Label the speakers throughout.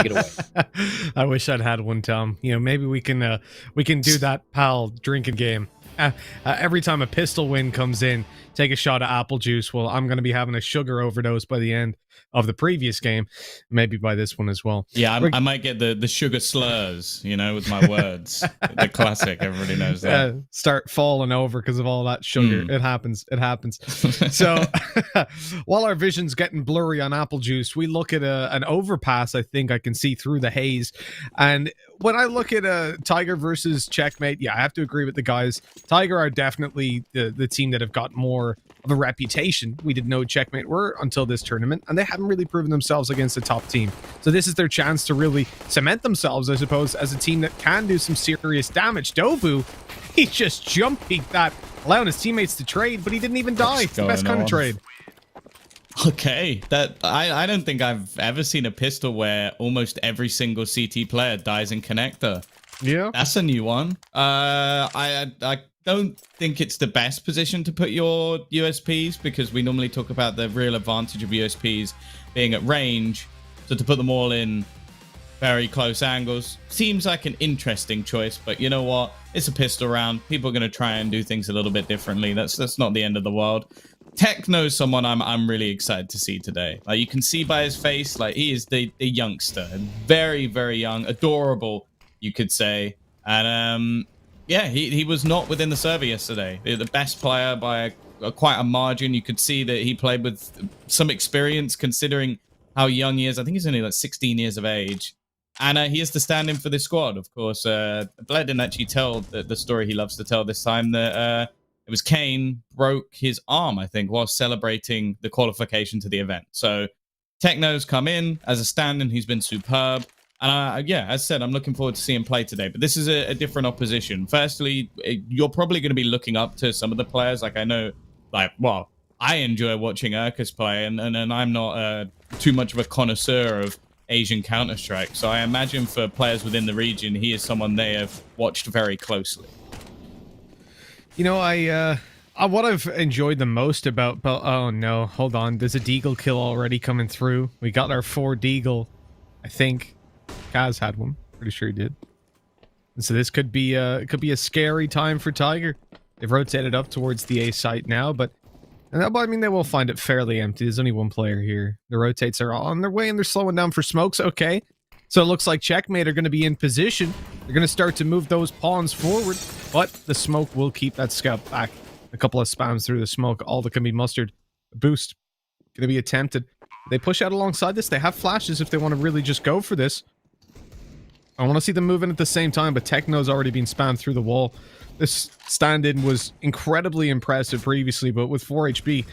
Speaker 1: Take it away.
Speaker 2: I wish I'd had one, Tom. You know, maybe we can do that pal drinking game. Every time a pistol win comes in, take a shot of apple juice. Well, I'm going to be having a sugar overdose by the end of the previous game, maybe by this one as well.
Speaker 3: Yeah, I might get the sugar slurs, you know, with my words. The classic, everybody knows that.
Speaker 2: Start falling over because of all that sugar. It happens. It happens. So while our vision's getting blurry on apple juice, we look at an overpass. I think I can see through the haze. And when I look at Tiger versus Checkmate, yeah, I have to agree with the guys. Tiger are definitely the team that have got more of a reputation. We didn't know Checkmate were until this tournament, and they haven't really proven themselves against a top team. So this is their chance to really cement themselves, I suppose, as a team that can do some serious damage. Dobu, he just jump peeked that, allowing his teammates to trade, but he didn't even die. It's the best kind of trade.
Speaker 3: Okay, that I don't think I've ever seen a pistol where almost every single CT player dies in connector.
Speaker 2: Yeah,
Speaker 3: that's a new one. I don't think it's the best position to put your USPs, because we normally talk about the real advantage of USPs being at range. So to put them all in very close angles seems like an interesting choice, but you know what? It's a pistol round. People are going to try and do things a little bit differently. That's not the end of the world. Techno's someone I'm really excited to see today. Like, you can see by his face, like, he is the youngster, very, very young, adorable, you could say. And yeah, he was not within the server yesterday. The best player by quite a margin. You could see that he played with some experience considering how young he is. I think he's only like 16 years of age. And he is the stand-in for this squad, of course. Blair didn't actually tell the story he loves to tell this time, that it was Kane broke his arm, I think, while celebrating the qualification to the event. So Techno's come in as a stand-in. He's been superb. And yeah, as I said, I'm looking forward to seeing him play today. But this is a different opposition. Firstly, you're probably going to be looking up to some of the players. Like, I know, like, well, I enjoy watching Urkus play, and I'm not too much of a connoisseur of Asian Counter-Strike. So I imagine for players within the region, he is someone they have watched very closely.
Speaker 2: You know, what I've enjoyed the most about... Oh, no. Hold on. There's a Deagle kill already coming through. We got our 4 Deagle, I think. Kaz had one. Pretty sure he did. And so this could be a scary time for Tiger. They've rotated up towards the A site now, but... I mean, they will find it fairly empty. There's only one player here. The rotates are all on their way, and they're slowing down for smokes. Okay. So it looks like Checkmate are going to be in position. They're going to start to move those pawns forward, but the smoke will keep that scout back. A couple of spams through the smoke, all that can be mustered. A boost going to be attempted. They push out alongside this. They have flashes if they want to really just go for this. I want to see them moving at the same time, but Techno's already been spammed through the wall. This stand-in was incredibly impressive previously, but with 4 HP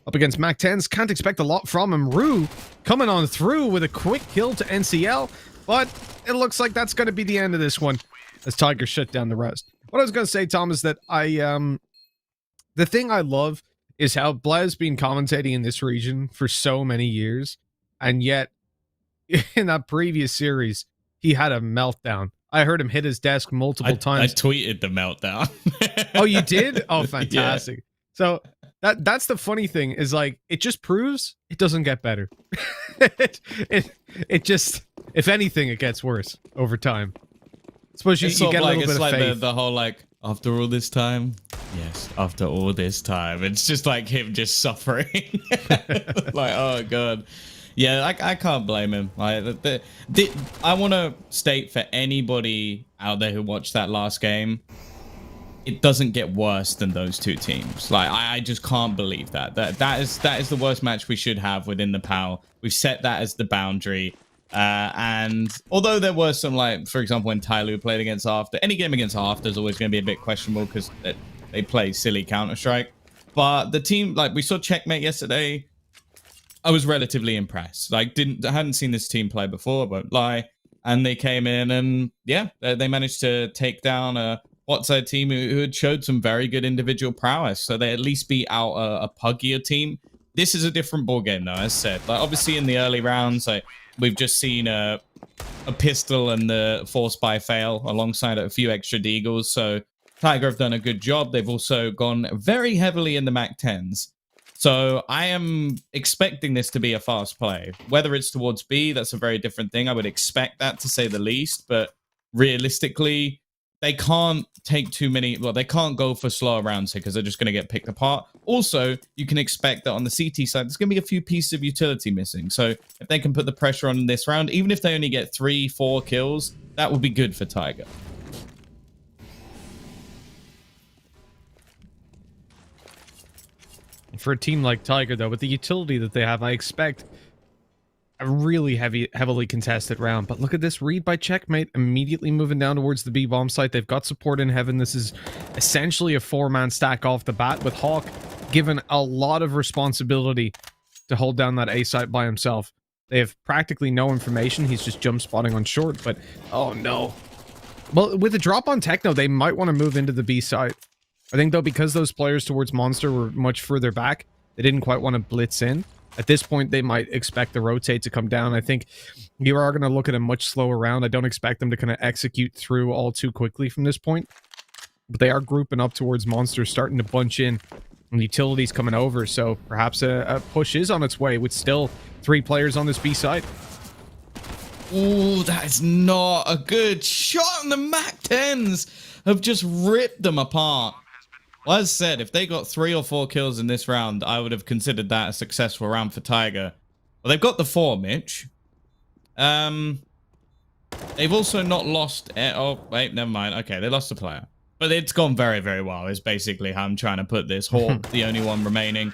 Speaker 2: up against Mac 10s, can't expect a lot from him. Rue coming on through with a quick kill to NCL, but it looks like that's going to be the end of this one as Tiger shut down the rest. What I was going to say, Tom, is that the thing I love is how Blair's been commentating in this region for so many years, and yet in that previous series, he had a meltdown. I heard him hit his desk multiple times.
Speaker 3: I tweeted the meltdown.
Speaker 2: Oh, you did? Oh, fantastic. Yeah. So that's the funny thing, is like, it just proves it doesn't get better. it just, if anything, it gets worse over time. I suppose you get a little bit of faith.
Speaker 3: It's like the whole, like, after all this time? Yes, after all this time. It's just like him just suffering. Like, oh, God. Yeah, I can't blame him. I want to state for anybody out there who watched that last game, it doesn't get worse than those two teams. Like, I just can't believe that. That is the worst match we should have within the PAL. We've set that as the boundary. And although there were some, like, for example, when Tyloo played against After, any game against After is always going to be a bit questionable because they play silly Counter-Strike. But the team, like, we saw Checkmate yesterday. I was relatively impressed. Like, hadn't seen this team play before, I won't lie. And they came in and, yeah, they managed to take down a Watside team who had showed some very good individual prowess. So they at least beat out a puggier team. This is a different ball game, though, as said. Like, obviously, in the early rounds, like, we've just seen a pistol and the 4-spy fail alongside a few extra Deagles. So Tiger have done a good job. They've also gone very heavily in the Mac 10s. So I am expecting this to be a fast play. Whether it's towards B, that's a very different thing. I would expect that, to say the least. But realistically, they can't take too many. Well, they can't go for slower rounds here because they're just going to get picked apart. Also, you can expect that on the CT side, there's going to be a few pieces of utility missing. So if they can put the pressure on this round, even if they only get 3-4 kills, that would be good for Tiger.
Speaker 2: For a team like Tiger, though, with the utility that they have, I expect a really heavily contested round. But look at this read by Checkmate, immediately moving down towards the B bomb site. They've got support in heaven. This is essentially a 4-man stack off the bat, with Hawk given a lot of responsibility to hold down that A site by himself. They have practically no information. He's just jump spotting on short, but oh no. Well, with the drop on Techno, they might want to move into the B site. I think, though, because those players towards Monster were much further back, they didn't quite want to blitz in. At this point, they might expect the rotate to come down. I think you are going to look at a much slower round. I don't expect them to kind of execute through all too quickly from this point. But they are grouping up towards Monster, starting to bunch in. And utilities coming over, so perhaps a push is on its way with still 3 players on this B side.
Speaker 3: Ooh, that is not a good shot. And the MAC-10s have just ripped them apart. Well, as said, if they got 3 or 4 kills in this round, I would have considered that a successful round for Tiger. Well, they've got the 4, Mitch. They've also not lost... Oh, wait, never mind. Okay, they lost a player. But it's gone very, very well, is basically how I'm trying to put this. Hawk, the only one remaining.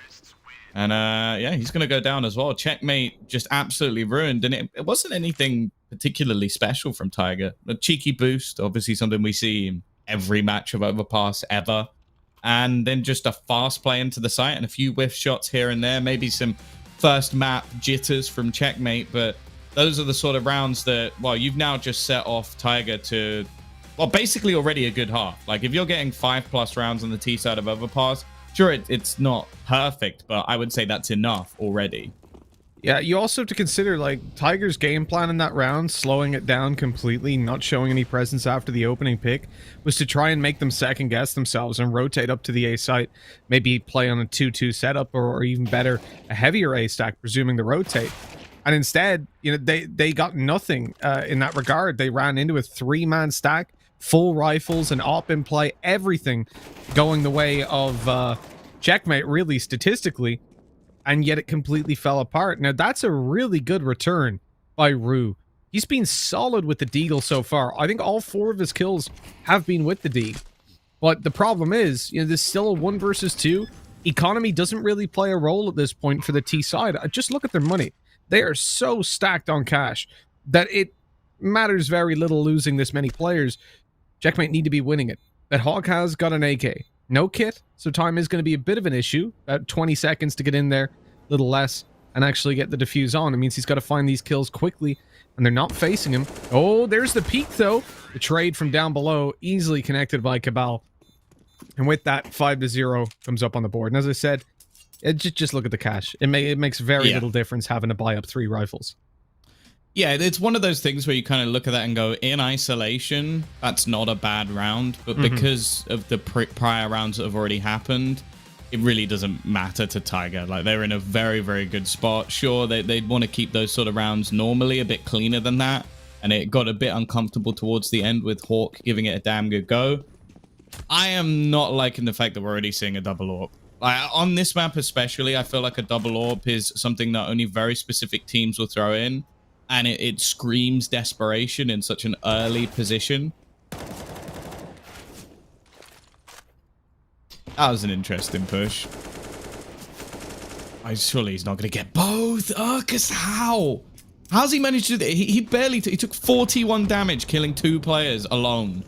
Speaker 3: And, yeah, he's going to go down as well. Checkmate just absolutely ruined. And it wasn't anything particularly special from Tiger. A cheeky boost, obviously something we see in every match of Overpass ever. And then just a fast play into the site and a few whiff shots here and there. Maybe some first map jitters from Checkmate. But those are the sort of rounds that, well, you've now just set off Tiger to, well, basically already a good half. Like, if you're getting 5+ rounds on the T side of Overpass, sure, it's not perfect, but I would say that's enough already.
Speaker 2: Yeah, you also have to consider, like, Tiger's game plan in that round, slowing it down completely, not showing any presence after the opening pick, was to try and make them second-guess themselves and rotate up to the A site, maybe play on a 2-2 setup, or even better, a heavier A stack, presuming the rotate. And instead, you know, they got nothing in that regard. They ran into a 3-man stack, full rifles, and op in play, everything going the way of Checkmate, really, statistically. And yet it completely fell apart. Now, that's a really good return by Rue. He's been solid with the Deagle so far. I think all 4 of his kills have been with the Deagle. But the problem is, you know, there's still a 1 versus 2. Economy doesn't really play a role at this point for the T side. Just look at their money. They are so stacked on cash that it matters very little losing this many players. Checkmate need to be winning it. That Hawk has got an AK. No kit, so time is going to be a bit of an issue. About 20 seconds to get in there, a little less, and actually get the defuse on. It means he's got to find these kills quickly, and they're not facing him. Oh, there's the peak, though. The trade from down below, easily connected by Cabal. And with that, 5-0 comes up on the board. And as I said, just look at the cash. It makes very little difference having to buy up 3 rifles.
Speaker 3: Yeah, it's one of those things where you kind of look at that and go, in isolation, that's not a bad round. But because of the prior rounds that have already happened, it really doesn't matter to Tiger. Like, they're in a very, very good spot. Sure, they'd want to keep those sort of rounds normally a bit cleaner than that. And it got a bit uncomfortable towards the end with Hawk giving it a damn good go. I am not liking the fact that we're already seeing a double AWP. On this map especially, I feel like a double AWP is something that only very specific teams will throw in. And it screams desperation in such an early position. That was an interesting push. Surely he's not going to get both. Because how? How's he managed to do that? He barely... he took 41 damage killing 2 players alone.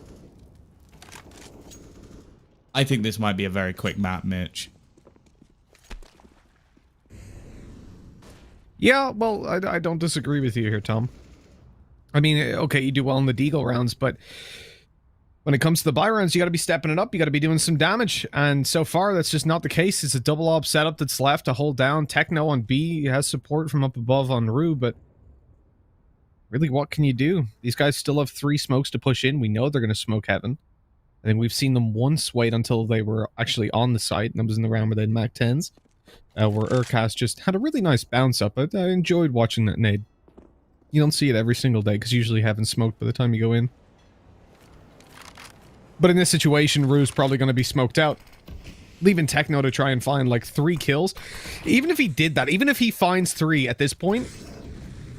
Speaker 3: I think this might be a very quick map, Mitch.
Speaker 2: Yeah, well, I don't disagree with you here, Tom. I mean, okay, you do well in the Deagle rounds, but when it comes to the buy rounds, you got to be stepping it up. You got to be doing some damage, and so far, that's just not the case. It's a double AWP setup that's left to hold down. Techno on B has support from up above on Rue, but really, what can you do? These guys still have 3 smokes to push in. We know they're going to smoke heaven. I think we've seen them once wait until they were actually on the site, and that was in the round where they had MAC-10s. where Urkas just had a really nice bounce up. I enjoyed watching that nade. You don't see it every single day, because usually you haven't smoked by the time you go in. But in this situation, Rue's probably going to be smoked out, leaving Techno to try and find like 3 kills. Even if he did that, even if he finds 3 at this point,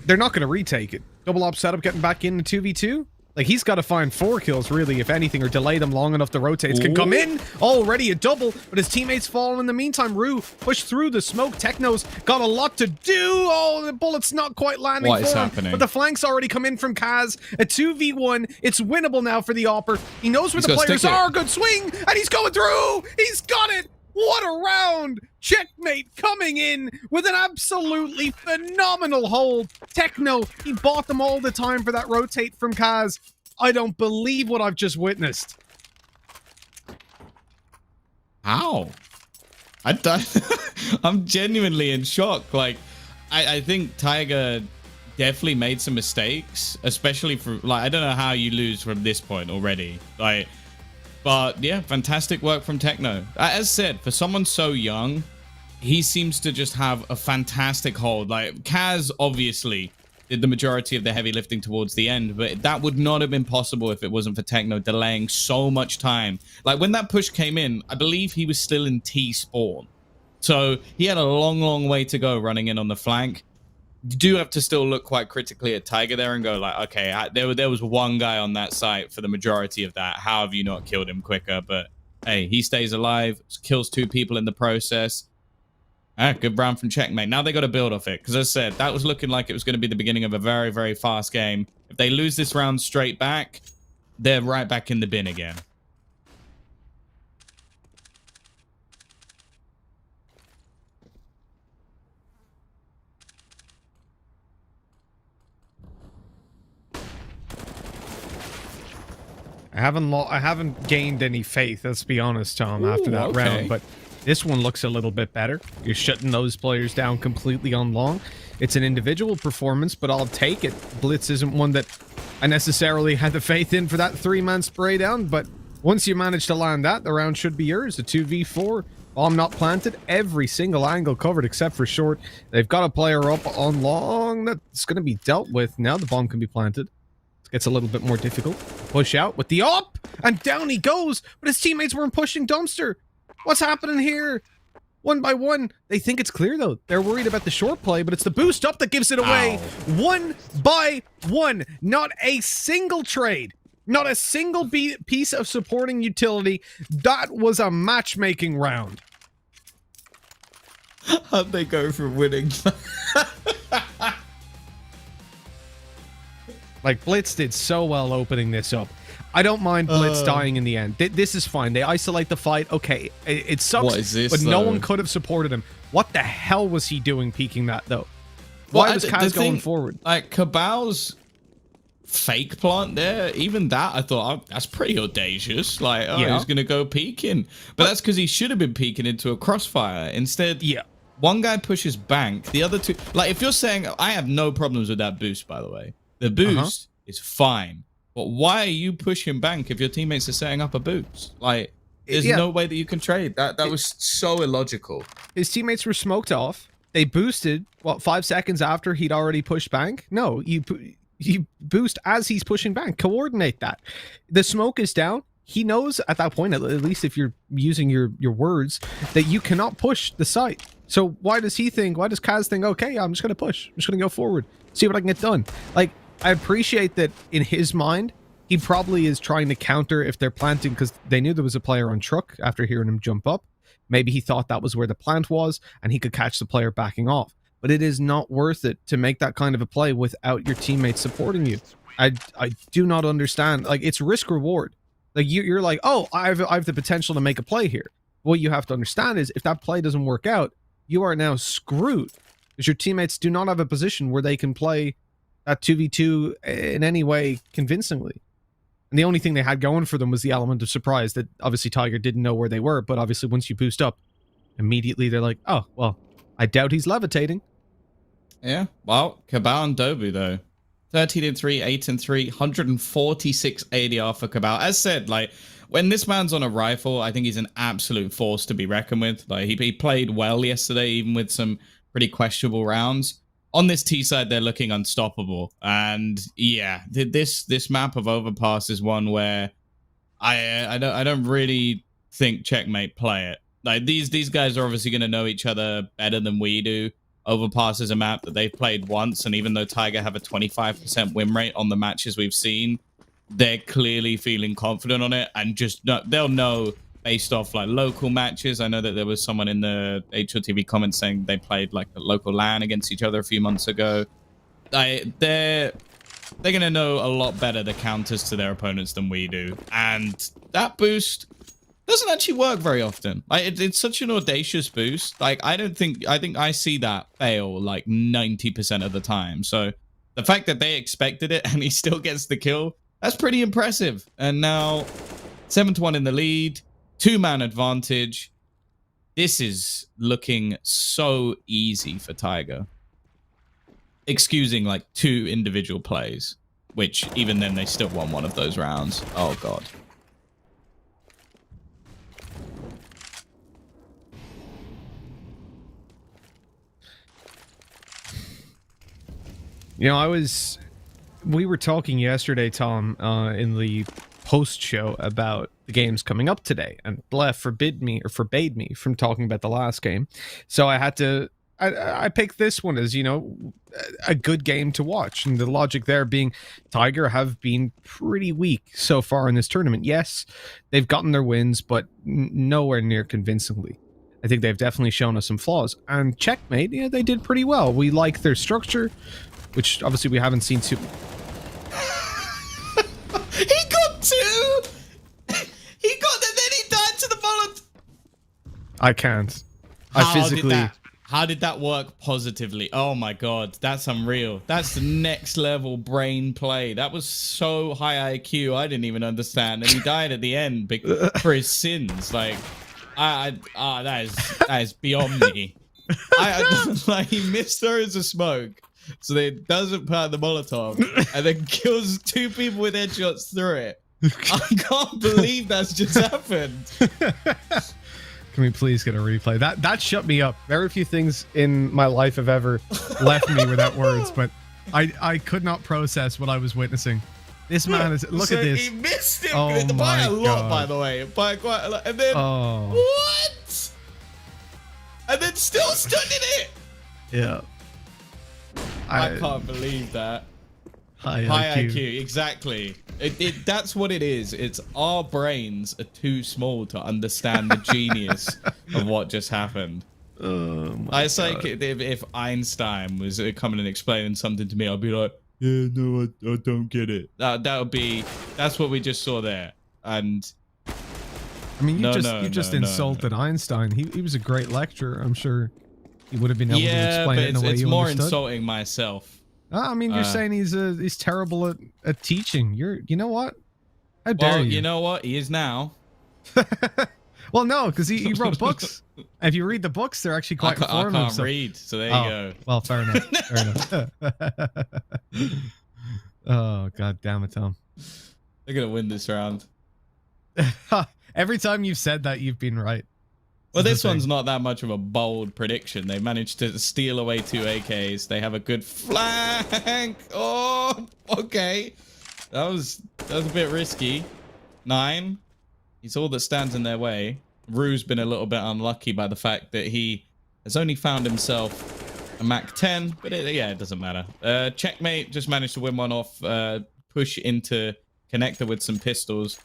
Speaker 2: they're not going to retake it. Double op setup getting back in the 2v2. Like, he's got to find 4 kills, really, if anything, or delay them long enough the rotates can come in. Already a double, but his teammates fall in the meantime. Rue pushed through the smoke. Techno's got a lot to do. Oh, the bullet's not quite landing
Speaker 3: What
Speaker 2: for
Speaker 3: is
Speaker 2: him.
Speaker 3: happening?
Speaker 2: But the flanks already come in from Kaz. A 2v1. It's winnable now for the Opper. He knows where the players are. Good swing, and he's going through. He's got it. What a round! Checkmate coming in with an absolutely phenomenal hold. Techno, he bought them all the time for that rotate from Kaz. I don't believe what I've just witnessed.
Speaker 3: How? I'm genuinely in shock. Like, I think Tiger definitely made some mistakes, especially for, like, I don't know how you lose from this point already. Like, but yeah, fantastic work from Techno. As said, for someone so young, he seems to just have a fantastic hold. Like, Kaz obviously did the majority of the heavy lifting towards the end, but that would not have been possible if it wasn't for Techno delaying so much time. Like, when that push came in, I believe he was still in T spawn. So he had a long, long way to go running in on the flank. You do have to still look quite critically at Tiger there and go like, okay, there was one guy on that site for the majority of that. How have you not killed him quicker? But hey, he stays alive, kills 2 people in the process. Good round from Checkmate. Now they got to build off it, because as I said, that was looking like it was going to be the beginning of a very, very fast game. If they lose this round straight back, they're right back in the bin again.
Speaker 2: I haven't gained any faith, let's be honest, Tom, after that round, but this one looks a little bit better. You're shutting those players down completely on long. It's an individual performance, but I'll take it. Blitz isn't one that I necessarily had the faith in for that 3-man spray down, but once you manage to land that, the round should be yours. A 2v4, bomb not planted, every single angle covered except for short. They've got a player up on long that's going to be dealt with. Now the bomb can be planted. It gets a little bit more difficult. Push out with the op, and down he goes, but his teammates weren't pushing Dumpster. What's happening here? 1 by 1. They think it's clear, though. They're worried about the short play, but it's the boost up that gives it away. 1 by 1. Not a single trade. Not a single piece of supporting utility. That was a matchmaking round.
Speaker 3: How'd they go from winning?
Speaker 2: Like, Blitz did so well opening this up. I don't mind Blitz dying in the end. This is fine. They isolate the fight. Okay, it sucks,
Speaker 3: what is this,
Speaker 2: but
Speaker 3: though?
Speaker 2: No one could have supported him. What the hell was he doing peeking that, though? Why was Kaz going forward?
Speaker 3: Like, Cabal's fake plant there, even that, I thought, oh, that's pretty audacious. Like, oh, he's going to go peeking. But that's because he should have been peeking into a crossfire. Instead, one guy pushes bank, the other 2... Like, if you're saying... I have no problems with that boost, by the way. The boost is fine. But why are you pushing bank if your teammates are setting up a boost? Like, there's no way that you can trade. That was so illogical.
Speaker 2: His teammates were smoked off. They boosted, what, 5 seconds after he'd already pushed bank? No, you boost as he's pushing bank. Coordinate that. The smoke is down. He knows at that point, at least if you're using your words, that you cannot push the site. So why does Kaz think, okay, I'm just going to push. I'm just going to go forward. See what I can get done. Like, I appreciate that in his mind, he probably is trying to counter if they're planting, because they knew there was a player on truck after hearing him jump up. Maybe he thought that was where the plant was and he could catch the player backing off. But it is not worth it to make that kind of a play without your teammates supporting you. I do not understand. Like, it's risk reward. Like, you're like, oh, I have the potential to make a play here. What you have to understand is if that play doesn't work out, you are now screwed, because your teammates do not have a position where they can play that 2v2 in any way convincingly. And the only thing they had going for them was the element of surprise that obviously Tiger didn't know where they were, but obviously once you boost up, immediately they're like, oh, well, I doubt he's levitating.
Speaker 3: Yeah, well, Cabal and Dobu, though. 13-3, 8-3, 146 ADR for Cabal. As said, like, when this man's on a rifle, I think he's an absolute force to be reckoned with. Like he played well yesterday, even with some pretty questionable rounds. On this T side, they're looking unstoppable. And yeah, this map of Overpass is one where I don't really think Checkmate play it. Like these guys are obviously going to know each other better than we do. Overpass is a map that they've played once, and even though Tiger have a 25% win rate on the matches we've seen, they're clearly feeling confident on it, and just they'll know based off like local matches. I know that there was someone in the HLTV comments saying they played like a local LAN against each other a few months ago. They're gonna know a lot better the counters to their opponents than we do, and that boost doesn't actually work very often. Like it's such an audacious boost. Like I think I see that fail like 90% of the time. So the fact that they expected it and he still gets the kill, that's pretty impressive. And now 7-1 in the lead, 2-man advantage. This is looking so easy for Tiger. Excusing like 2 individual plays, which even then they still won one of those rounds. Oh god.
Speaker 2: You know, we were talking yesterday, Tom, in the post show about the games coming up today, and Blef forbade me from talking about the last game. So I picked this one as, you know, a good game to watch. And the logic there being Tiger have been pretty weak so far in this tournament. Yes, they've gotten their wins, but nowhere near convincingly. I think they've definitely shown us some flaws. And Checkmate, you know, they did pretty well. We like their structure, which obviously we haven't seen too.
Speaker 3: He got 2! He got and then he died to the bullet!
Speaker 2: I can't.
Speaker 3: How did that work positively? Oh my god, that's unreal. That's the next level brain play. That was so high IQ, I didn't even understand. And he died at the end for his sins. Like, that is beyond me. Like, he missed throws of smoke, so they doesn't plant the Molotov, and then kills 2 people with headshots through it. I can't believe that's just happened.
Speaker 2: Can we please get a replay? That shut me up. Very few things in my life have ever left me without words, but I could not process what I was witnessing. This man is... Look at this.
Speaker 3: He missed him
Speaker 2: Oh
Speaker 3: by a
Speaker 2: my
Speaker 3: lot,
Speaker 2: God.
Speaker 3: by the way. By quite a lot. And then...
Speaker 2: Oh.
Speaker 3: What? And then still stood in it.
Speaker 2: Yeah.
Speaker 3: I can't believe that.
Speaker 2: High
Speaker 3: IQ, exactly. That's what it is. It's our brains are too small to understand the genius of what just happened.
Speaker 2: Oh my
Speaker 3: It's
Speaker 2: God.
Speaker 3: like if Einstein was coming and explaining something to me, I'd be like, yeah, no, I don't get it. That's what we just saw there. And
Speaker 2: I mean, you just
Speaker 3: no.
Speaker 2: insulted Einstein. He was a great lecturer. I'm sure he would have been able to
Speaker 3: yeah,
Speaker 2: explain
Speaker 3: but
Speaker 2: it in a way
Speaker 3: it's
Speaker 2: you
Speaker 3: more
Speaker 2: understood.
Speaker 3: insulting myself.
Speaker 2: I mean, you're saying he's terrible at teaching. You know what? How dare
Speaker 3: Well,
Speaker 2: you?
Speaker 3: you know what? He is now.
Speaker 2: Well, no, because he wrote books. If you read the books, they're actually quite
Speaker 3: I
Speaker 2: informative.
Speaker 3: can't
Speaker 2: so-
Speaker 3: read, so there you go.
Speaker 2: Well, fair enough. Fair enough. Oh, God damn it, Tom.
Speaker 3: They're gonna win this round.
Speaker 2: Every time you've said that, you've been right.
Speaker 3: Well,
Speaker 2: This is
Speaker 3: this
Speaker 2: the
Speaker 3: one's
Speaker 2: thing.
Speaker 3: not that much of a bold prediction. They managed to steal away 2 AKs. They have a good flank. Oh, okay. That was a bit risky. 9. He's all that stands in their way. Rue's been a little bit unlucky by the fact that he has only found himself a Mac 10, but it doesn't matter. Checkmate just managed to win one off, push into connector with some pistols.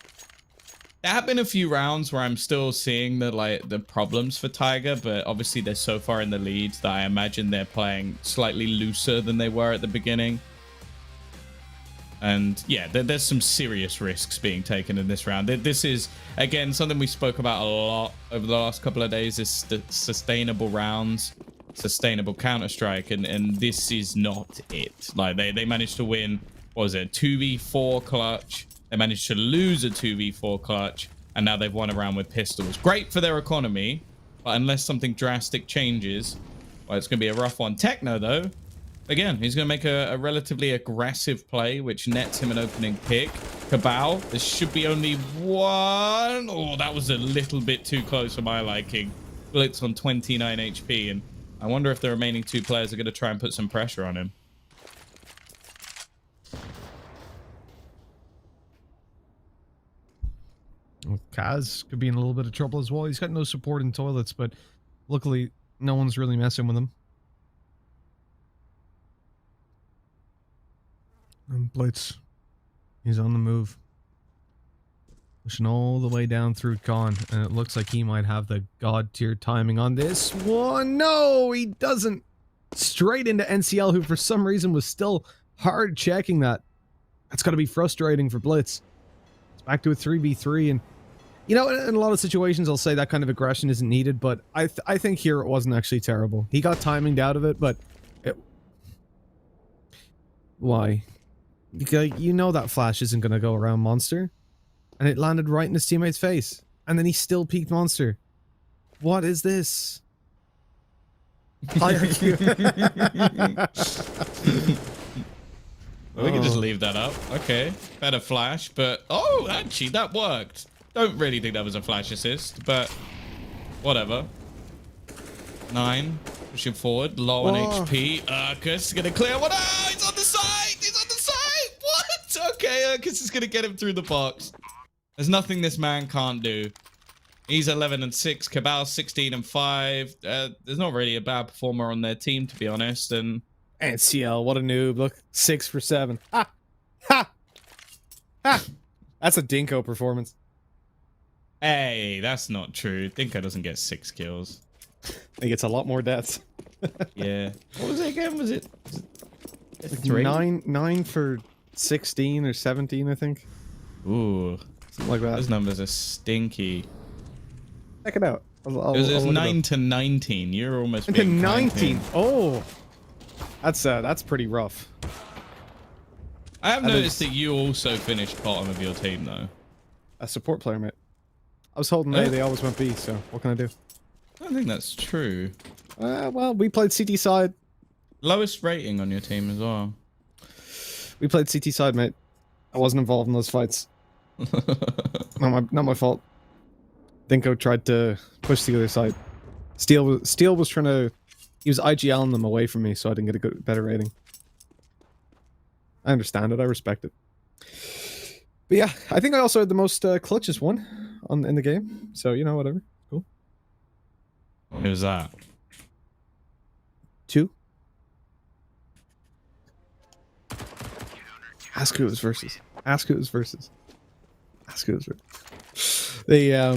Speaker 3: There have been a few rounds where I'm still seeing the problems for Tiger, but obviously they're so far in the lead that I imagine they're playing slightly looser than they were at the beginning. And yeah, there's some serious risks being taken in this round. This is, again, something we spoke about a lot over the last couple of days, is sustainable rounds, sustainable Counter-Strike, and this is not it. Like, they managed to win, what was it, 2v4 clutch. They managed to lose a 2v4 clutch, and now they've won a round with pistols. Great for their economy, but unless something drastic changes, well, it's going to be a rough one. Techno, though, again, he's going to make a relatively aggressive play, which nets him an opening pick. Cabal. There should be only one. Oh, that was a little bit too close for my liking. Blitz on 29 HP, and I wonder if the remaining 2 players are going to try and put some pressure on him.
Speaker 2: Well, Kaz could be in a little bit of trouble as well. He's got no support in toilets, but luckily no one's really messing with him. And Blitz, he's on the move. Pushing all the way down through Khan, and it looks like he might have the god tier timing on this one. No, he doesn't. Straight into NCL, who for some reason was still hard checking that. That's got to be frustrating for Blitz. It's back to a 3v3, and you know, in a lot of situations, I'll say that kind of aggression isn't needed, but I think here it wasn't actually terrible. He got timinged out of it, but why? Because you know that flash isn't going to go around Monster. And it landed right in his teammate's face. And then he still peeked Monster. What is this?
Speaker 3: Well, we can just leave that up. Okay. Had a flash, but... Oh, actually, that worked. Don't really think that was a flash assist, but... Whatever. 9. Pushing forward. Low on HP. Urkus is going to clear one. Oh, he's on the side! He's on the side! What? Okay, Urkus is going to get him through the box. There's nothing this man can't do. He's 11-6. Cabal 16-5. There's not really a bad performer on their team, to be honest. And
Speaker 2: CL, what a noob. Look, 6 for 7. Ha! Ha! Ha! That's a Dinko performance.
Speaker 3: Hey, that's not true. Dinko doesn't get 6 kills.
Speaker 2: He gets a lot more deaths.
Speaker 3: Yeah. What was it again? Was it
Speaker 2: like 3? 9 for 16 or 17, I think.
Speaker 3: Ooh.
Speaker 2: Something like that.
Speaker 3: Those numbers are stinky.
Speaker 2: Check it out.
Speaker 3: It was 9 to 19. You're almost
Speaker 2: 9
Speaker 3: being
Speaker 2: to 19. Oh, that's pretty rough.
Speaker 3: I have noticed that you also finished bottom of your team, though.
Speaker 2: A support player, mate. I was holding A. They always went B. So what can I do?
Speaker 3: I don't think that's true.
Speaker 2: Well, we played CT side.
Speaker 3: Lowest rating on your team as well.
Speaker 2: We played CT side, mate. I wasn't involved in those fights. Not my fault. Dinko tried to push the other side. Steel was trying to... He was IGLing them away from me, so I didn't get a better rating. I understand it. I respect it. But yeah, I think I also had the most clutches one in the game. So, you know, whatever. Cool.
Speaker 3: Who was that?
Speaker 2: 2. Ask who it was versus. Ask who it was versus. Ask who it was versus. They, yeah,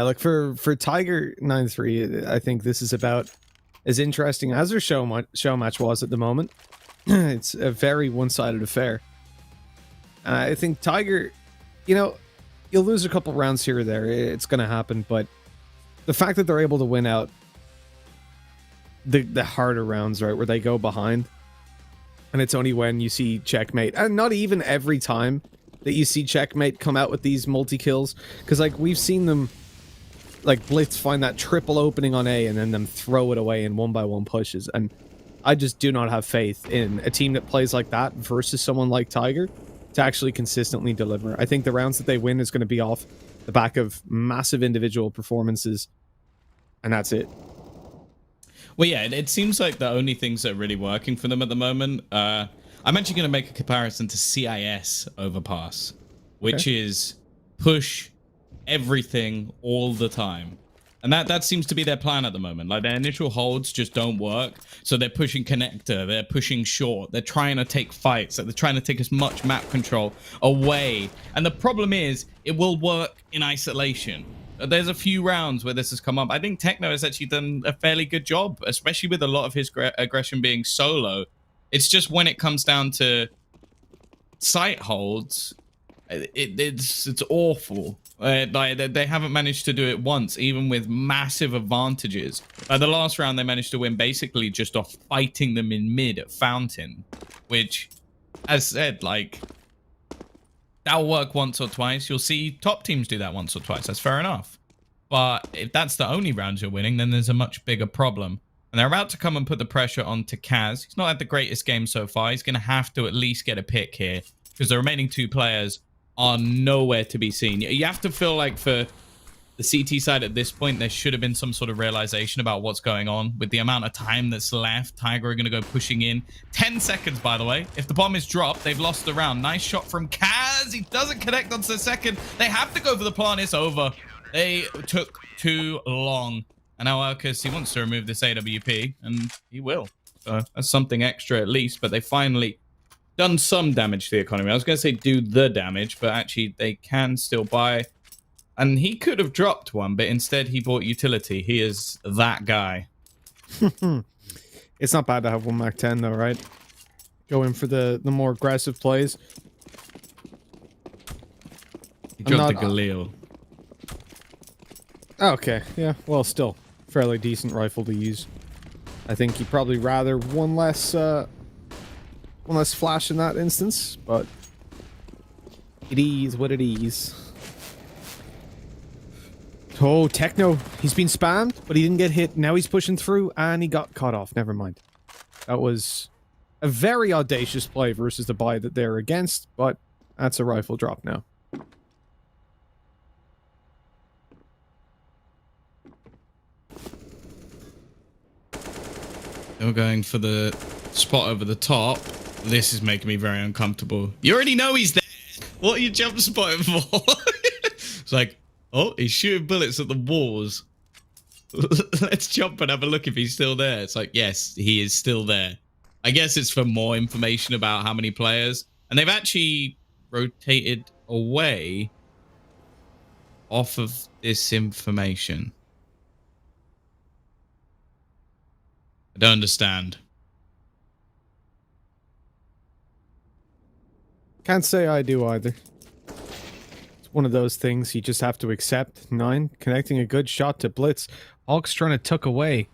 Speaker 2: look, for Tiger 9-3, I think this is about as interesting as their show match was at the moment. It's a very one-sided affair. I think Tiger, you know, you'll lose a couple rounds here or there. It's going to happen, but the fact that they're able to win out the harder rounds, right, where they go behind, and it's only when you see Checkmate, and not even every time that you see Checkmate come out with these multi-kills, because, like, we've seen them, like, Blitz find that triple opening on A and then them throw it away in one-by-one pushes, and I just do not have faith in a team that plays like that versus someone like Tiger to actually consistently deliver. I think the rounds that they win is going to be off the back of massive individual performances, and that's it.
Speaker 3: Well, yeah, it seems like the only things that are really working for them at the moment, I'm actually going to make a comparison to CIS Overpass, which is push everything all the time. And that seems to be their plan at the moment. Like, their initial holds just don't work. So they're pushing connector, they're pushing short, they're trying to take fights, they're trying to take as much map control away. And the problem is, it will work in isolation. There's a few rounds where this has come up. I think Techno has actually done a fairly good job, especially with a lot of his aggression being solo. It's just when it comes down to site holds, it's awful. Like, they haven't managed to do it once, even with massive advantages. The last round they managed to win basically just off fighting them in mid at Fountain, which, as said, like, that'll work once or twice. You'll see top teams do that once or twice. That's fair enough. But if that's the only rounds you're winning, then there's a much bigger problem. And they're about to come and put the pressure onto Kaz. He's not had the greatest game so far. He's going to have to at least get a pick here, because the remaining 2 players are nowhere to be seen. You have to feel like for the CT side at this point, there should have been some sort of realization about what's going on with the amount of time that's left. Tiger are going to go pushing in. 10 seconds, by the way. If the bomb is dropped, they've lost the round. Nice shot from Kaz. He doesn't connect onto the second. They have to go for the plant. It's over. They took too long. And now Arcus, he wants to remove this AWP, and he will. So that's something extra at least, but they finally done some damage to the economy. I was going to say do the damage, but actually they can still buy. And he could have dropped one, but instead he bought utility. He is that guy.
Speaker 2: It's not bad to have one Mac 10 though, right? Go in for the more aggressive plays.
Speaker 3: He dropped the Galil.
Speaker 2: Okay, yeah, well, still fairly decent rifle to use. I think he'd probably rather one less flash in that instance, but it is what it is. Oh, Techno, he's been spammed, but he didn't get hit. Now he's pushing through, and he got caught off. Never mind. That was a very audacious play versus the buy that they're against, but that's a rifle drop now.
Speaker 3: They're going for the spot over the top. This is making me very uncomfortable. You already know he's there. What are you jump spotting for? It's like, oh, he's shooting bullets at the walls. Let's jump and have a look if he's still there. It's like, yes, he is still there. I guess it's for more information about how many players. And they've actually rotated away off of this information. I don't understand.
Speaker 2: Can't say I do either. It's one of those things you just have to accept. 9, connecting a good shot to Blitz. Hawk's trying to tuck away.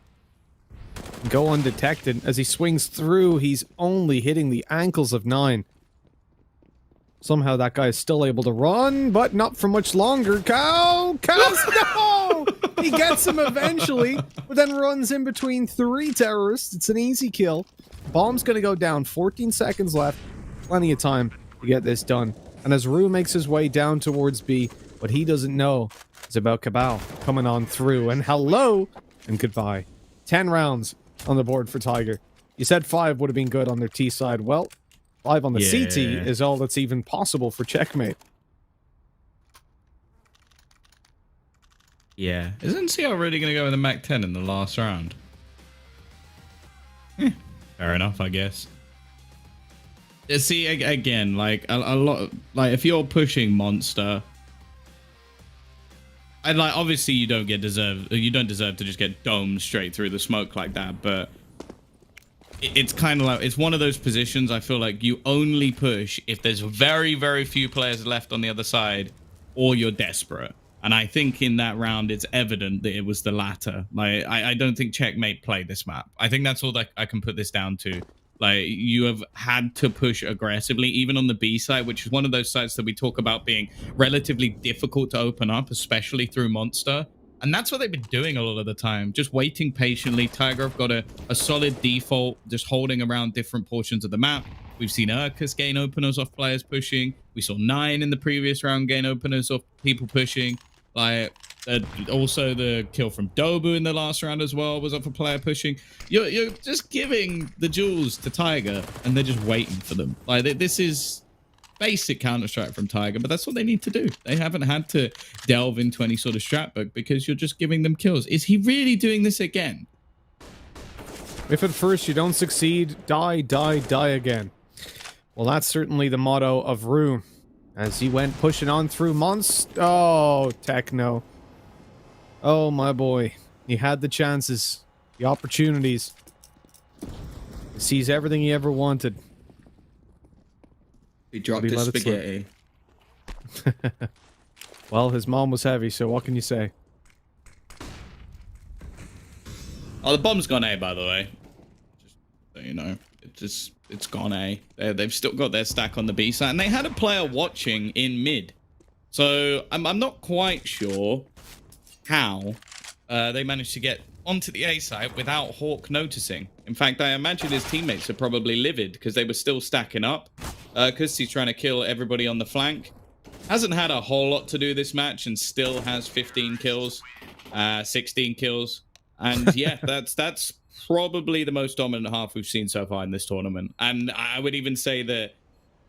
Speaker 2: Go undetected. As he swings through, he's only hitting the ankles of 9. Somehow that guy is still able to run, but not for much longer. Cows, no! He gets him eventually, but then runs in between 3 terrorists. It's an easy kill. Bomb's gonna go down. 14 seconds left. Plenty of time to get this done. And as Rue makes his way down towards B, what he doesn't know is about Cabal coming on through. And hello and goodbye. 10 rounds on the board for Tiger. You said 5 would have been good on their T side. Well, 5 on the CT is all that's even possible for Checkmate.
Speaker 3: Yeah. Isn't CR really going to go with a Mac 10 in the last round? Fair enough, I guess. See, again, like, a lot... Like, if you're pushing Monster... And, like, obviously you don't deserve to just get domed straight through the smoke like that, but... It's kind of like... It's one of those positions I feel like you only push if there's very, very few players left on the other side, or you're desperate. And I think in that round, it's evident that it was the latter. Like, I don't think Checkmate played this map. I think that's all that I can put this down to. Like, you have had to push aggressively, even on the B side, which is one of those sites that we talk about being relatively difficult to open up, especially through Monster. And that's what they've been doing a lot of the time, just waiting patiently. Tiger have got a solid default, just holding around different portions of the map. We've seen Urkus gain openers off players pushing. We saw 9 in the previous round gain openers off people pushing. Like, also the kill from Dobu in the last round as well was off a player pushing. You're just giving the jewels to Tiger, and they're just waiting for them. Like, this is basic Counter-Strike from Tiger, but that's what they need to do. They haven't had to delve into any sort of strat book because you're just giving them kills. Is he really doing this again?
Speaker 2: If at first you don't succeed, die, die, die again. Well, that's certainly the motto of Rue. As he went pushing on through Monster. Oh, Techno. Oh, my boy. He had the chances. The opportunities. He sees everything he ever wanted.
Speaker 1: He dropped his spaghetti.
Speaker 2: Well, his mom was heavy, so what can you say?
Speaker 3: Oh, the bomb's gone A, by the way. Just so you know. It's gone A. They've still got their stack on the B side, and they had a player watching in mid. So I'm not quite sure how they managed to get onto the A side without Hawk noticing. In fact, I imagine his teammates are probably livid because they were still stacking up. Because he's trying to kill everybody on the flank. hasn't had a whole lot to do this match and still has 15 kills, 16 kills. And yeah, that's probably the most dominant half we've seen so far in this tournament. And I would even say that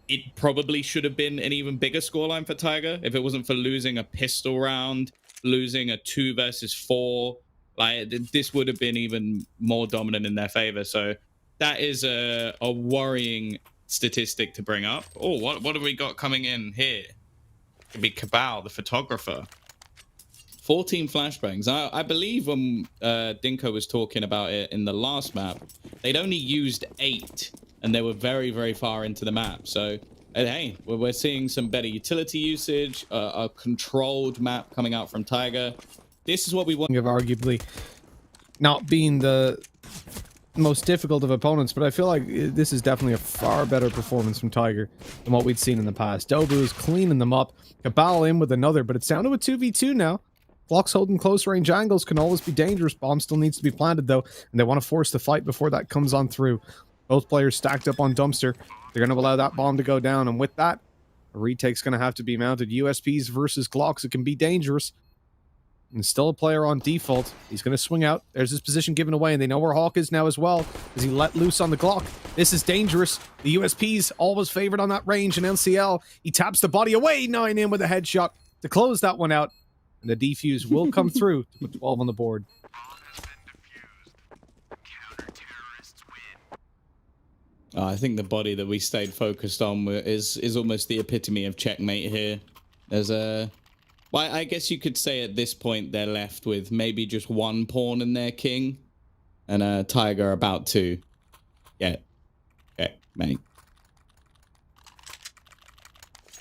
Speaker 3: it probably should have been an even bigger scoreline for Tiger if it wasn't for losing a pistol round, losing a 2 versus 4. Like, this would have been even more dominant in their favor. So that is a worrying statistic to bring up. Oh, what have we got coming in here? It could be Cabal, the photographer. 14 flashbangs. I believe when Dinko was talking about it in the last map, they'd only used 8, and they were very, very far into the map. So, hey, we're seeing some better utility usage, a controlled map coming out from Tiger. This is what we want.
Speaker 2: Of arguably not being the most difficult of opponents, but I feel like this is definitely a far better performance from Tiger than what we'd seen in the past. Dobu is cleaning them up. Cabal in with another, but it's down to a 2v2 now. Clock's holding close range angles can always be dangerous. Bomb still needs to be planted, though, and they want to force the fight before that comes on through. Both players stacked up on Dumpster. They're going to allow that bomb to go down, and with that, a retake's going to have to be mounted. USPs versus Glocks, it can be dangerous. And still a player on default. He's going to swing out. There's his position given away, and they know where Hawk is now as well, as he let loose on the Glock. This is dangerous. The USPs always favored on that range, and LCL, he taps the body away, 9 in with a headshot to close that one out. And the defuse will come through to put 12 on the board.
Speaker 3: I think the body that we stayed focused on is almost the epitome of checkmate here. There's a... Well, I guess you could say at this point they're left with maybe just 1 pawn in their king. And a Tiger about to get checkmate.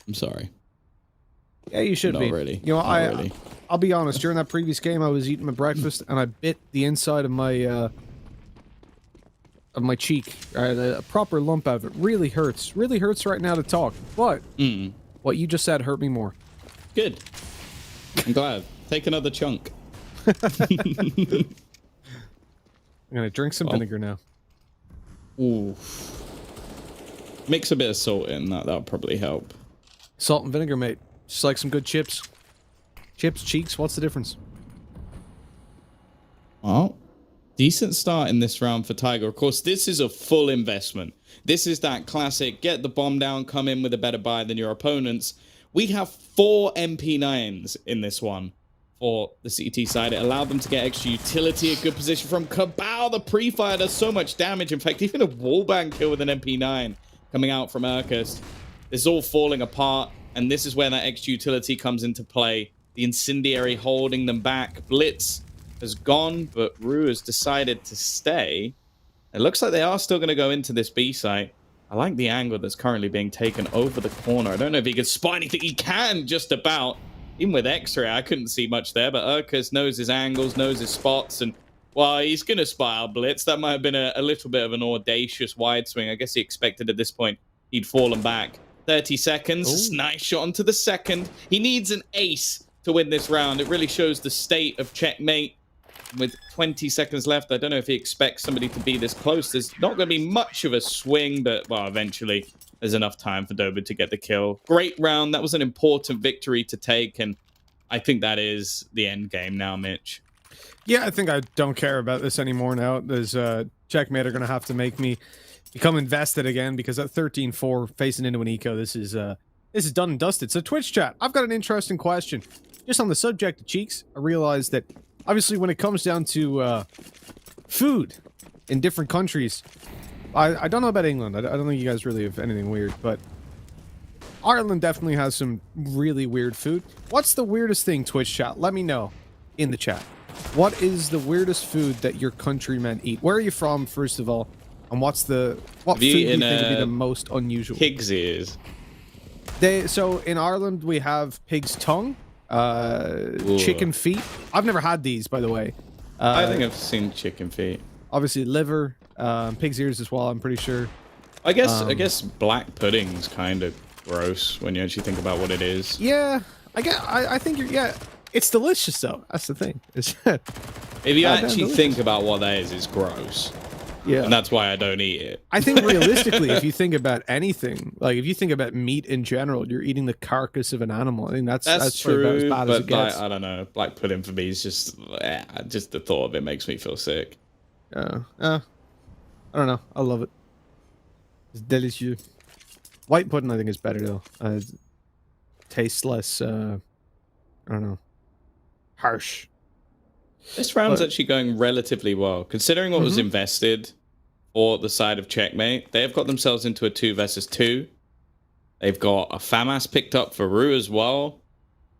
Speaker 3: I'm sorry.
Speaker 2: Yeah, you should be.
Speaker 3: Not really.
Speaker 2: You know, I'll be honest. During that previous game, I was eating my breakfast and I bit the inside of my cheek. A proper lump out of it. Really hurts. Really hurts right now to talk. But what you just said hurt me more.
Speaker 3: Good. I'm glad. Take another chunk.
Speaker 2: I'm gonna drink some vinegar now.
Speaker 3: Ooh. Mix a bit of salt in. That'll probably help.
Speaker 2: Salt and vinegar, mate. Just like some good chips. Chips, cheeks, what's the difference?
Speaker 3: Well, decent start in this round for Tiger. Of course, this is a full investment. This is that classic, get the bomb down, come in with a better buy than your opponents. We have 4 MP9s in this one for the CT side. It allowed them to get extra utility, a good position from Cabal. The pre-fire does so much damage. In fact, even a wallbang kill with an MP9 coming out from Urkus. This is all falling apart, and this is where that extra utility comes into play. The incendiary holding them back. Blitz has gone, but Rue has decided to stay. It looks like they are still going to go into this B site. I like the angle that's currently being taken over the corner. I don't know if he can spot anything. He can, just about. Even with X-ray, I couldn't see much there, but Urkus knows his angles, knows his spots, and, well, he's going to spot our Blitz. That might have been a little bit of an audacious wide swing. I guess he expected at this point he'd fallen back. 30 seconds. Ooh. Nice shot onto the second. He needs an ace to win this round. It really shows the state of checkmate. With 20 seconds left, I don't know if he expects somebody to be this close. There's not going to be much of a swing, but, well, eventually there's enough time for Dobu to get the kill. Great round. That was an important victory to take, and I think that is the end game now, Mitch.
Speaker 2: Yeah, I think I don't care about this anymore now. There's Checkmate are going to have to make me become invested again, because at 13-4 facing into an eco, this is done and dusted. So Twitch chat, I've got an interesting question. Just on the subject of cheeks, I realized that obviously when it comes down to food in different countries, I don't know about England. I don't think you guys really have anything weird, but Ireland definitely has some really weird food. What's the weirdest thing, Twitch chat? Let me know in the chat. What is the weirdest food that your countrymen eat? Where are you from, first of all? And what food do you think would be the most unusual?
Speaker 3: Pig's ears.
Speaker 2: So in Ireland, we have pig's tongue, chicken feet. I've never had these, by the way.
Speaker 3: I think I've seen chicken feet.
Speaker 2: Obviously liver, pig's ears as well, I'm pretty sure.
Speaker 3: I guess black pudding's kind of gross when you actually think about what it is.
Speaker 2: Yeah, I think it's delicious though. That's the thing.
Speaker 3: If you actually think about what that is, it's gross.
Speaker 2: Yeah.
Speaker 3: And that's why I don't eat it.
Speaker 2: I think realistically, if you think about anything, like if you think about meat in general, you're eating the carcass of an animal. I think that's
Speaker 3: true,
Speaker 2: about as bad as it
Speaker 3: but
Speaker 2: gets.
Speaker 3: I don't know. Black pudding for me is just the thought of it makes me feel sick.
Speaker 2: I don't know. I love it. It's delicious. White pudding, I think, is better though. Tastes less. I don't know. Harsh.
Speaker 3: This round's actually going relatively well, considering what was invested for the side of Checkmate. They have got themselves into a 2 versus 2. They've got a FAMAS picked up for Rue as well.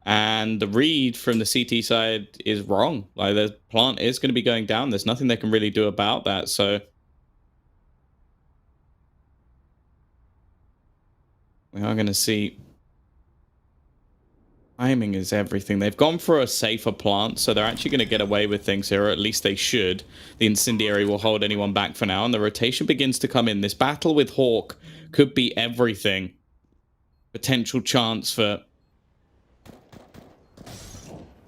Speaker 3: And the read from the CT side is wrong. Like, the plant is going to be going down. There's nothing they can really do about that. So we are going to see. Timing is everything. They've gone for a safer plant, so they're actually going to get away with things here, or at least they should. The incendiary will hold anyone back for now, and the rotation begins to come in. This battle with Hawk could be everything. Potential chance for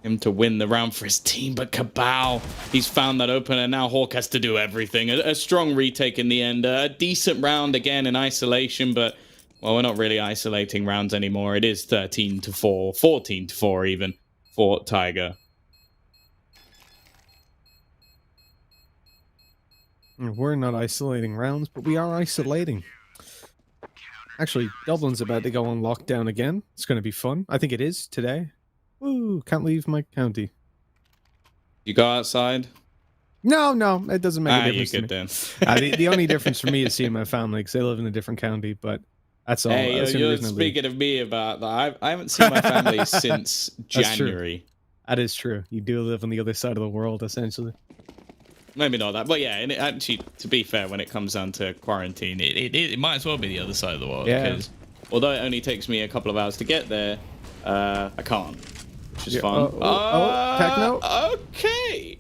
Speaker 3: him to win the round for his team, but Cabal, he's found that open, and now Hawk has to do everything. A strong retake in the end. A decent round again in isolation, but well, we're not really isolating rounds anymore. It is 13-4, 14-4 even for Tiger.
Speaker 2: We're not isolating rounds, but we are isolating. Actually, Dublin's about to go on lockdown again. It's going to be fun. I think it is today. Woo, can't leave my county.
Speaker 3: You go outside?
Speaker 2: No, it doesn't make a difference
Speaker 3: you're
Speaker 2: to me.
Speaker 3: good then.
Speaker 2: The only difference for me is seeing my family, because they live in a different county, but that's all.
Speaker 3: Hey,
Speaker 2: that's
Speaker 3: you're speaking of me about that. I haven't seen my family since January.
Speaker 2: That is true. You do live on the other side of the world, essentially.
Speaker 3: Maybe not that, but yeah. And actually, to be fair, when it comes down to quarantine, it might as well be the other side of the world.
Speaker 2: Yeah.
Speaker 3: Because although it only takes me a couple of hours to get there, I can't, which is fun.
Speaker 2: Techno.
Speaker 3: Okay.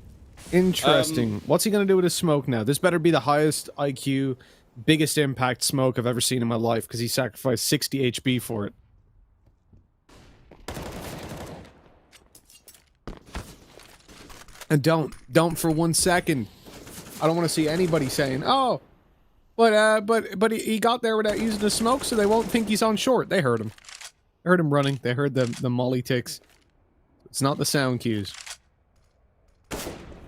Speaker 2: Interesting. What's he gonna do with his smoke now? This better be the highest IQ, biggest impact smoke I've ever seen in my life, because he sacrificed 60 HP for it. And don't for 1 second. I don't want to see anybody saying, "Oh, but he got there without using the smoke, so they won't think he's on short." They heard him. They heard him running. They heard the molly ticks. It's not the sound cues.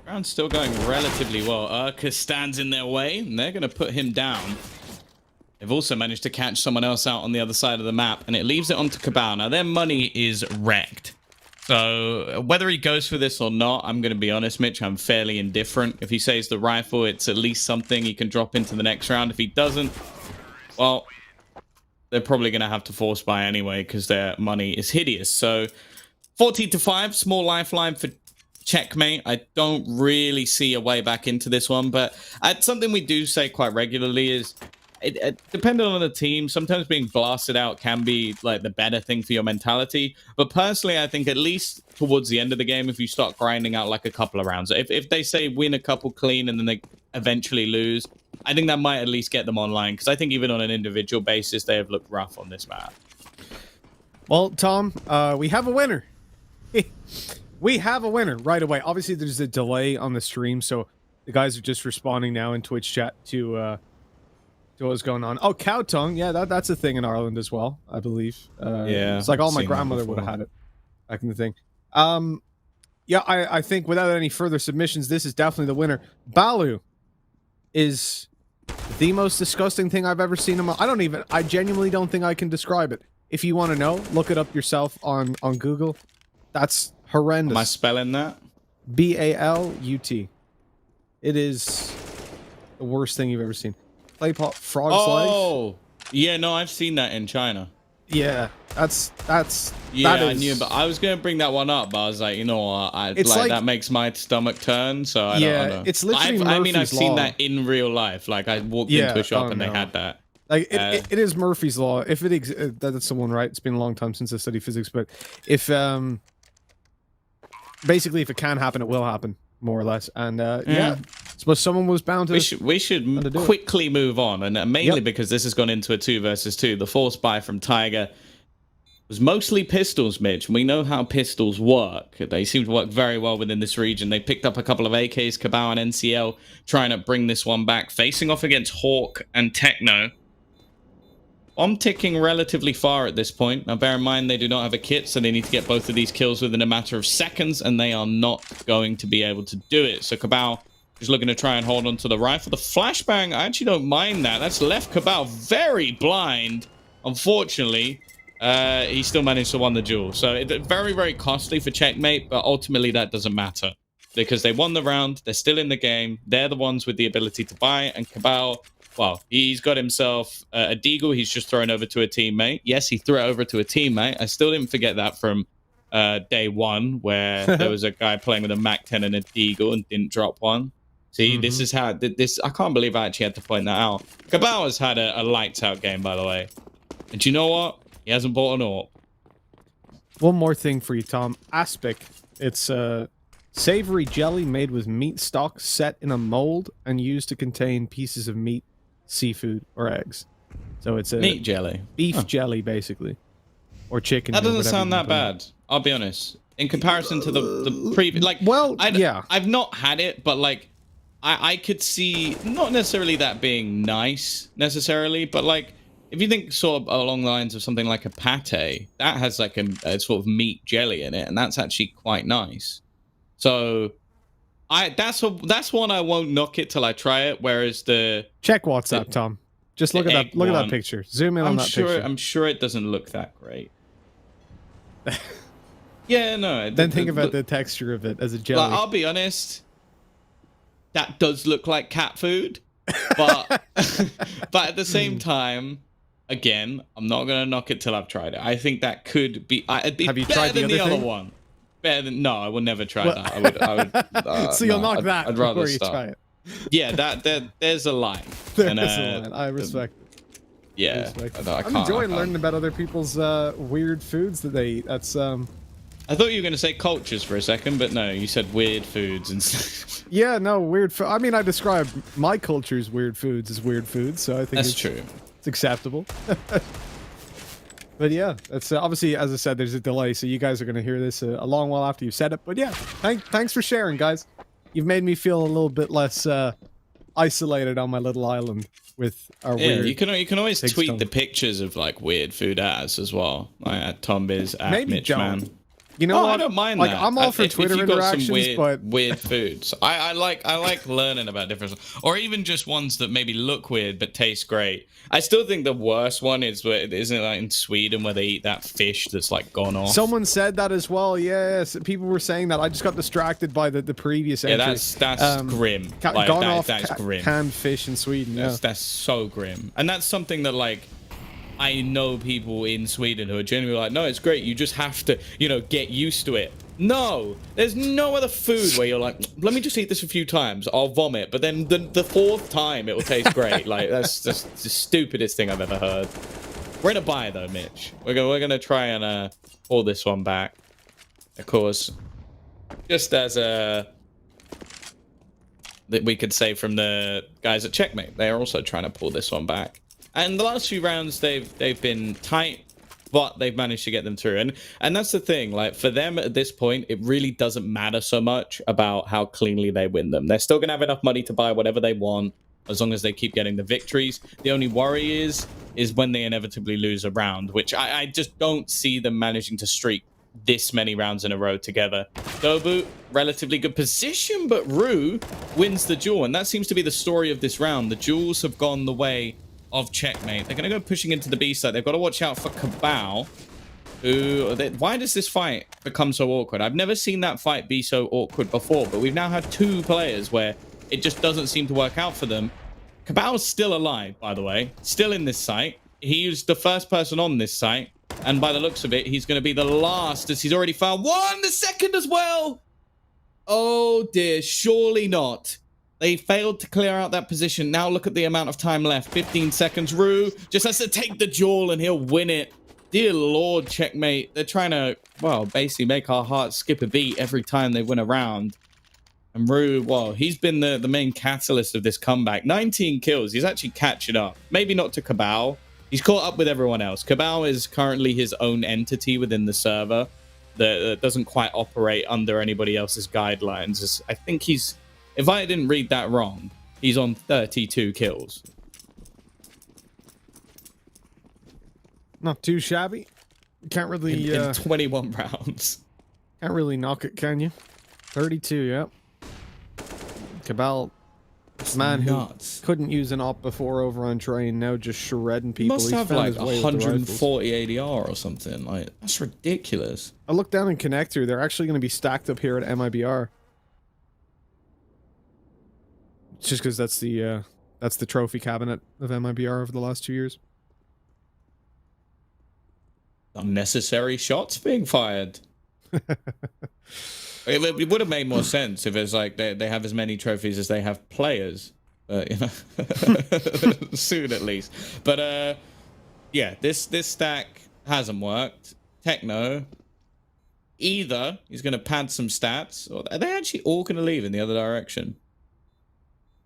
Speaker 3: Round's still going relatively well. Urka stands in their way, and they're going to put him down. They've also managed to catch someone else out on the other side of the map, and it leaves it onto Cabal. Now, their money is wrecked. So, whether he goes for this or not, I'm going to be honest, Mitch, I'm fairly indifferent. If he saves the rifle, it's at least something he can drop into the next round. If he doesn't, well, they're probably going to have to force buy anyway, because their money is hideous. So, 14-5, small lifeline for Checkmate. I don't really see a way back into this one, but something we do say quite regularly is, depending on the team, sometimes being blasted out can be like the better thing for your mentality. But personally, I think at least towards the end of the game, if you start grinding out like a couple of rounds, if they say win a couple clean and then they eventually lose, I think that might at least get them online, because I think even on an individual basis, they have looked rough on this map.
Speaker 2: Well, Tom, we have a winner. We have a winner right away. Obviously, there's a delay on the stream, so the guys are just responding now in Twitch chat to what's going on. Oh, cow tongue. Yeah, that's a thing in Ireland as well, I believe.
Speaker 3: Yeah.
Speaker 2: It's like all my grandmother would have had it back in the thing. Yeah, I think without any further submissions, this is definitely the winner. Balu is the most disgusting thing I've ever seen in my... I genuinely don't think I can describe it. If you want to know, look it up yourself on Google. That's horrendous.
Speaker 3: Am I spelling that?
Speaker 2: B-A-L-U-T. It is the worst thing you've ever seen. Clay pot frog's life.
Speaker 3: Oh, yeah, no, I've seen that in China.
Speaker 2: Yeah, that's
Speaker 3: yeah,
Speaker 2: that is,
Speaker 3: I knew, but I was gonna bring that one up, but I was like, you know what, like that makes my stomach turn. So I don't know.
Speaker 2: It's literally
Speaker 3: I've seen that in real life. Like I walked into a shop and they had that.
Speaker 2: Like it is Murphy's law. If it that's the one, right? It's been a long time since I studied physics, but if basically if it can happen, it will happen, more or less. And yeah, I suppose someone was bound to.
Speaker 3: We should quickly move on, and mainly because this has gone into a 2 versus 2. The force buy from Tiger. was mostly pistols, Mitch. We know how pistols work. They seem to work very well within this region. They picked up a couple of AKs, Cabal and NCL, trying to bring this one back, facing off against Hawk and Techno. I'm ticking relatively far at this point. Now, bear in mind, they do not have a kit, so they need to get both of these kills within a matter of seconds, and they are not going to be able to do it. So Cabal is looking to try and hold on to the rifle. The flashbang, I actually don't mind that. That's left Cabal very blind, unfortunately. He still managed to win the duel. So it's very, very costly for Checkmate, but ultimately that doesn't matter because they won the round. They're still in the game. They're the ones with the ability to buy. And Cabal, well, he's got himself a deagle. He's just thrown over to a teammate. Yes, he threw it over to a teammate. I still didn't forget that from day one where there was a guy playing with a MAC-10 and a deagle and didn't drop one. See, this is how this. I can't believe I actually had to point that out. Cabal has had a lights out game, by the way. And you know what? He hasn't bought an AWP.
Speaker 2: One more thing for you, Tom. Aspic. It's a savory jelly made with meat stock set in a mold and used to contain pieces of meat, seafood, or eggs. So it's a
Speaker 3: meat jelly.
Speaker 2: Beef jelly, basically. Or chicken.
Speaker 3: That doesn't sound that bad. I'll be honest. In comparison to the previous... Like,
Speaker 2: well, yeah.
Speaker 3: I've not had it, but like, I could see not necessarily that being nice, necessarily, but like, if you think sort of along the lines of something like a pate, that has like a sort of meat jelly in it, and that's actually quite nice. So, that's one I won't knock it till I try it. Whereas
Speaker 2: check WhatsApp, Tom. Just look at that picture. Zoom in on that picture.
Speaker 3: I'm sure it doesn't look that great. Yeah, no.
Speaker 2: Then think about the texture of it as a jelly.
Speaker 3: Like, I'll be honest. That does look like cat food, but but at the same time. Again, I'm not gonna knock it till I've tried it. I think that could be. It'd be
Speaker 2: Have you
Speaker 3: better
Speaker 2: tried
Speaker 3: than the
Speaker 2: other
Speaker 3: other one. Better than I would never try that. I would.
Speaker 2: So you'll knock that
Speaker 3: I'd rather
Speaker 2: before you
Speaker 3: stop.
Speaker 2: try it.
Speaker 3: Yeah, there's a line.
Speaker 2: There's a line. I respect it.
Speaker 3: Yeah,
Speaker 2: I'm enjoying learning about other people's weird foods that they eat. That's
Speaker 3: I thought you were going to say cultures for a second, but no, you said weird foods and.
Speaker 2: Yeah, no, weird food. I mean, I describe my culture's weird foods as weird foods, so I think
Speaker 3: that's true.
Speaker 2: It's acceptable. But yeah, that's obviously, as I said, there's a delay, so you guys are going to hear this a long while after you've said it. But yeah, thanks for sharing, guys. You've made me feel a little bit less isolated on my little island with our weird.
Speaker 3: You can always tweet
Speaker 2: tongue.
Speaker 3: the pictures of like weird food as well. Like at Tombiz, at
Speaker 2: Maybe
Speaker 3: Mitch
Speaker 2: don't.
Speaker 3: Man.
Speaker 2: You know what?
Speaker 3: I don't mind
Speaker 2: like,
Speaker 3: that.
Speaker 2: I'm all for
Speaker 3: if
Speaker 2: Twitter
Speaker 3: you've got
Speaker 2: interactions,
Speaker 3: some weird,
Speaker 2: but
Speaker 3: weird foods. I like learning about different, or even just ones that maybe look weird but taste great. I still think the worst one is isn't it like in Sweden where they eat that fish that's like gone off.
Speaker 2: Someone said that as well. Yes, people were saying that. I just got distracted by the previous entry.
Speaker 3: Yeah, that's grim. Like,
Speaker 2: gone off
Speaker 3: that's grim.
Speaker 2: Canned fish in Sweden.
Speaker 3: That's so grim, and that's something that like. I know people in Sweden who are genuinely like, no, it's great. You just have to, get used to it. No, there's no other food where you're like, let me just eat this a few times. I'll vomit. But then the fourth time it will taste great. Like, that's just the stupidest thing I've ever heard. We're going to buy, though, Mitch. We're gonna try and pull this one back. Of course, just as that we could say from the guys at Checkmate. They are also trying to pull this one back. And the last few rounds, they've been tight, but they've managed to get them through. And that's the thing. Like, for them at this point, it really doesn't matter so much about how cleanly they win them. They're still going to have enough money to buy whatever they want, as long as they keep getting the victories. The only worry is when they inevitably lose a round, which I just don't see them managing to streak this many rounds in a row together. Dobu, relatively good position, but Rue wins the duel. And that seems to be the story of this round. The duels have gone the way of Checkmate. They're going to go pushing into the B side. They've got to watch out for Cabal. Why does this fight become so awkward? I've never seen that fight be so awkward before, but we've now had two players where it just doesn't seem to work out for them. Cabal's still alive, by the way. Still in this site. He was the first person on this site, and by the looks of it, he's going to be the last, as he's already found one, the second as well. Oh dear, surely not. They failed to clear out that position. Now look at the amount of time left. 15 seconds. Rue just has to take the duel and he'll win it. Dear Lord, Checkmate. They're trying to, well, basically make our hearts skip a beat every time they win a round. And Rue, well, he's been the main catalyst of this comeback. 19 kills. He's actually catching up. Maybe not to Cabal, He's caught up with everyone else. Cabal is currently his own entity within the server that doesn't quite operate under anybody else's guidelines. I think he's, if I didn't read that wrong, he's on 32 kills.
Speaker 2: Not too shabby. Can't really
Speaker 3: in 21 rounds.
Speaker 2: Can't really knock it, can you? 32, yep. Cabal, man who couldn't use an op before over on train, now just shredding people.
Speaker 3: He must have like 140 ADR or something. Like, that's ridiculous.
Speaker 2: I looked down in Connector. They're actually going to be stacked up here at MIBR. It's just because that's the trophy cabinet of MIBR over the last 2 years.
Speaker 3: Unnecessary shots being fired. It would have made more sense if it's like they have as many trophies as they have players, you know, soon at least. But yeah, this stack hasn't worked. Techno, either he's going to pad some stats, or are they actually all going to leave in the other direction?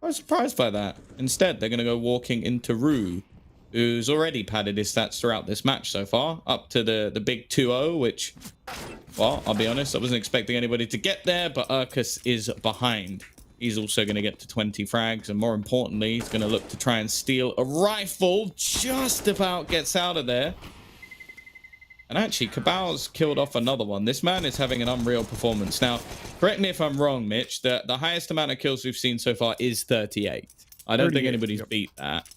Speaker 3: I was surprised by that. Instead, they're going to go walking into Rue, who's already padded his stats throughout this match so far, up to the big 2-0, which, well, I'll be honest, I wasn't expecting anybody to get there, but Urkus is behind. He's also going to get to 20 frags, and more importantly, he's going to look to try and steal a rifle. Just about gets out of there. And actually, Cabal's killed off another one. This man is having an unreal performance. Now, correct me if I'm wrong, Mitch, the highest amount of kills we've seen so far is 38. I don't think anybody's beat that.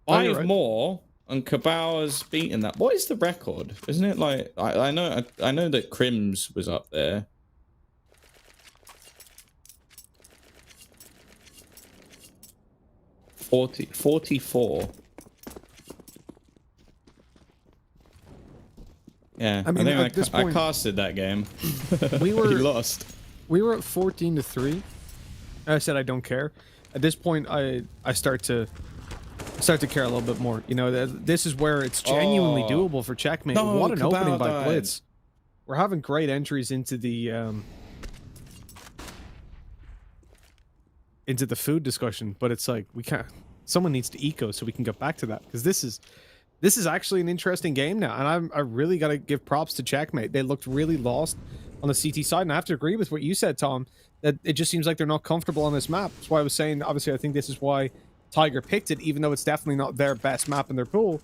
Speaker 3: 5 more, and Cabal has beaten that. What is the record? Isn't it like I know that Crims was up there. Forty 44. Yeah, I mean, I think I casted that game. We were lost.
Speaker 2: We were at 14-3. I said I don't care. At this point, I start to care a little bit more. You know, this is where it's genuinely doable for Checkmate. No, what an opening by Blitz. We're having great entries into the food discussion, but it's like we can't. Someone needs to eco so we can get back to that, because this is actually an interesting game now, and I really got to give props to Checkmate. They looked really lost on the CT side, and I have to agree with what you said, Tom, that it just seems like they're not comfortable on this map. That's why I was saying, obviously, I think this is why Tiger picked it, even though it's definitely not their best map in their pool.